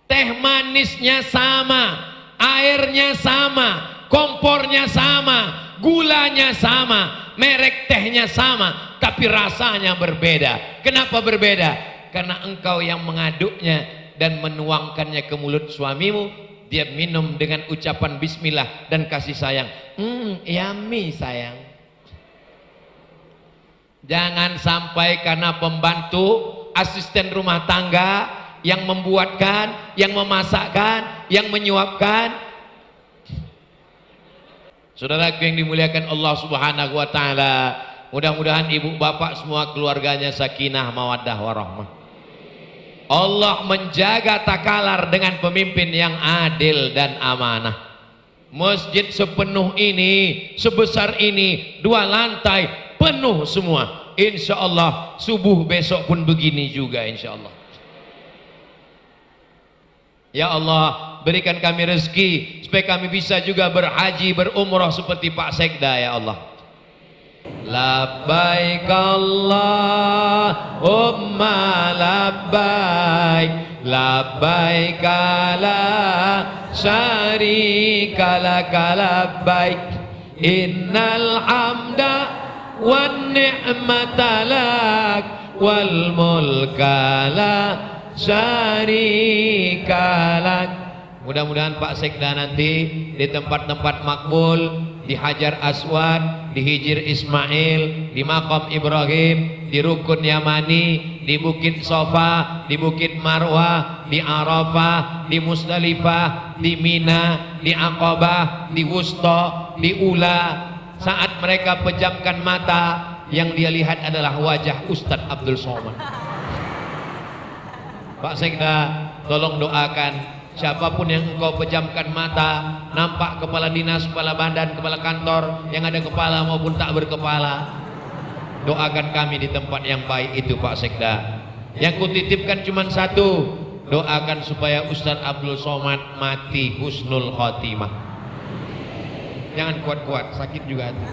Teh manisnya sama, airnya sama, kompornya sama, gulanya sama, merek tehnya sama, tapi rasanya berbeda. Kenapa berbeda? Karena engkau yang mengaduknya dan menuangkannya ke mulut suamimu, dia minum dengan ucapan bismillah dan kasih sayang. Yummy sayang. Jangan sampai karena pembantu, asisten rumah tangga yang membuatkan, yang memasakkan, yang menyuapkan. Saudaraku yang dimuliakan Allah Subhanahu wa ta'ala, mudah-mudahan ibu bapak semua keluarganya sakinah mawaddah warahmah. Allah menjaga Takalar dengan pemimpin yang adil dan amanah. Masjid sepenuh ini, sebesar ini, 2 lantai, penuh semua. Insya Allah subuh besok pun begini juga insya Allah. Ya Allah, berikan kami rezeki supaya kami bisa juga berhaji, berumrah seperti Pak Sekda ya Allah. Labbaik Allahumma labbaik, labbaik la syarika laka labbaik, innal hamda wan ni'mata lak wal mulka la syarika lak. Mudah-mudahan Pak Sekda nanti di tempat-tempat makbul, di Hajar Aswad, di Hijir Ismail, di Maqam Ibrahim, di Rukun Yamani, di Bukit Sofa, di Bukit Marwah, di Arafah, di Musdalifah, di Mina, di Aqabah, di Wusta, di Ula. Saat mereka pejamkan mata, yang dia lihat adalah wajah Ustadz Abdul Somad. Pak Sekda, tolong doakan siapapun yang engkau pejamkan mata, nampak kepala dinas, kepala badan, kepala kantor, yang ada kepala maupun tak berkepala, doakan kami di tempat yang baik itu Pak Sekda. Yang kutitipkan cuma 1, doakan supaya Ustadz Abdul Somad mati husnul khotimah. Jangan kuat-kuat, sakit juga hati.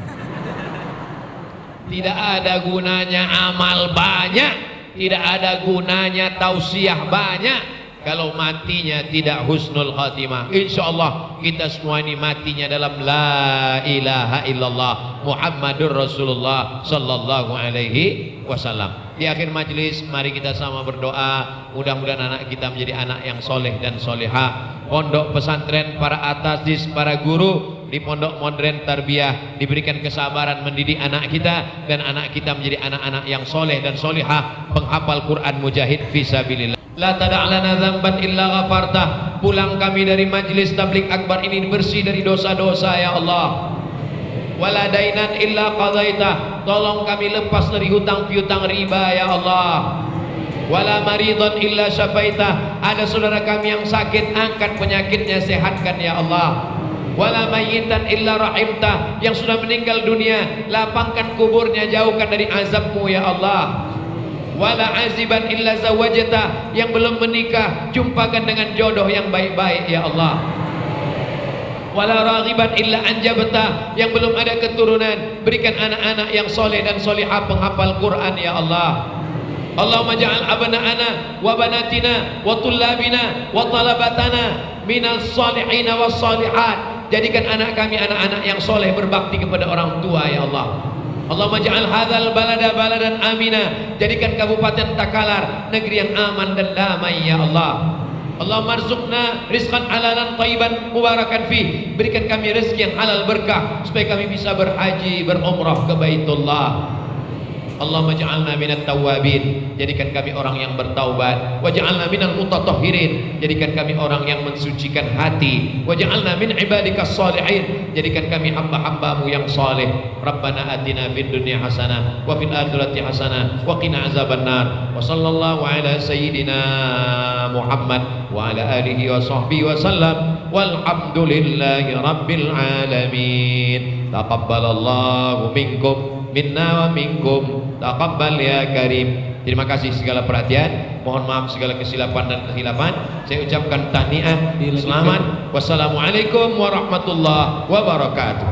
Tidak ada gunanya amal banyak tidak ada gunanya tausiah banyak kalau matinya tidak husnul khatimah. Insyaallah kita semua ini matinya dalam la ilaha illallah Muhammadur Rasulullah sallallahu alaihi wasallam. Di akhir majelis mari kita sama berdoa, mudah-mudahan anak kita menjadi anak yang soleh dan soleha. Pondok pesantren, para atasis, para guru di pondok modern tarbiyah diberikan kesabaran mendidik anak kita, dan anak kita menjadi anak-anak yang soleh dan soleha, penghafal Quran, mujahid fisabilillah. La tada'lana dzamban illa ghafartah. Pulang kami dari majlis tabligh akbar ini bersih dari dosa-dosa ya Allah. Wala dainan illa qadaitah. Tolong kami lepas dari hutang piutang riba ya Allah. Wala maridan illa syafaitah. Ada saudara kami yang sakit, angkat penyakitnya, sehatkan ya Allah. Wala mayyitan illa rahimtah. Yang sudah meninggal dunia, lapangkan kuburnya, jauhkan dari azabmu ya Allah. Wala aziban illa zawajata. Yang belum menikah, jumpakan dengan jodoh yang baik-baik ya Allah. Wala raghiban illa anjabta. Yang belum ada keturunan, berikan anak-anak yang soleh dan solihah, penghafal Quran ya Allah. Allahumma ja'al abna'ana wa banatina wa tullabina wa talabatana minal salihina was salihat. Jadikan anak kami anak-anak yang soleh, berbakti kepada orang tua ya Allah. Allahumma ja'al hadzal balada baladan amina. Jadikan Kabupaten Takalar negeri yang aman dan damai ya Allah. Allahumma arzuqna rizqan halalan thayyiban mubarakan fi. Berikan kami rezeki yang halal berkah supaya kami bisa berhaji, berumrah ke Baitullah. Allahumma ja'alna minat tawabin. Jadikan kami orang yang bertaubat. Waj'alna minal mutatahhirin. Jadikan kami orang yang mensucikan hati. Waj'alna min ibadikas salihin. Jadikan kami hamba-hambamu yang saleh. Rabbana atina fid dunya hasanah wa fil akhirati hasanah wa qina azabannar. Wa sallallahu ala sayyidina Muhammad wa ala alihi wa sahbihi wa sallam. Walhamdulillahi rabbil alamin. Taqabbalallahu minkum minna wa minkum, taqabbal ya karim. Terima kasih segala perhatian, mohon maaf segala kesilapan dan kehilafan. Saya ucapkan tahniah, selamat. Wassalamualaikum warahmatullahi wabarakatuh.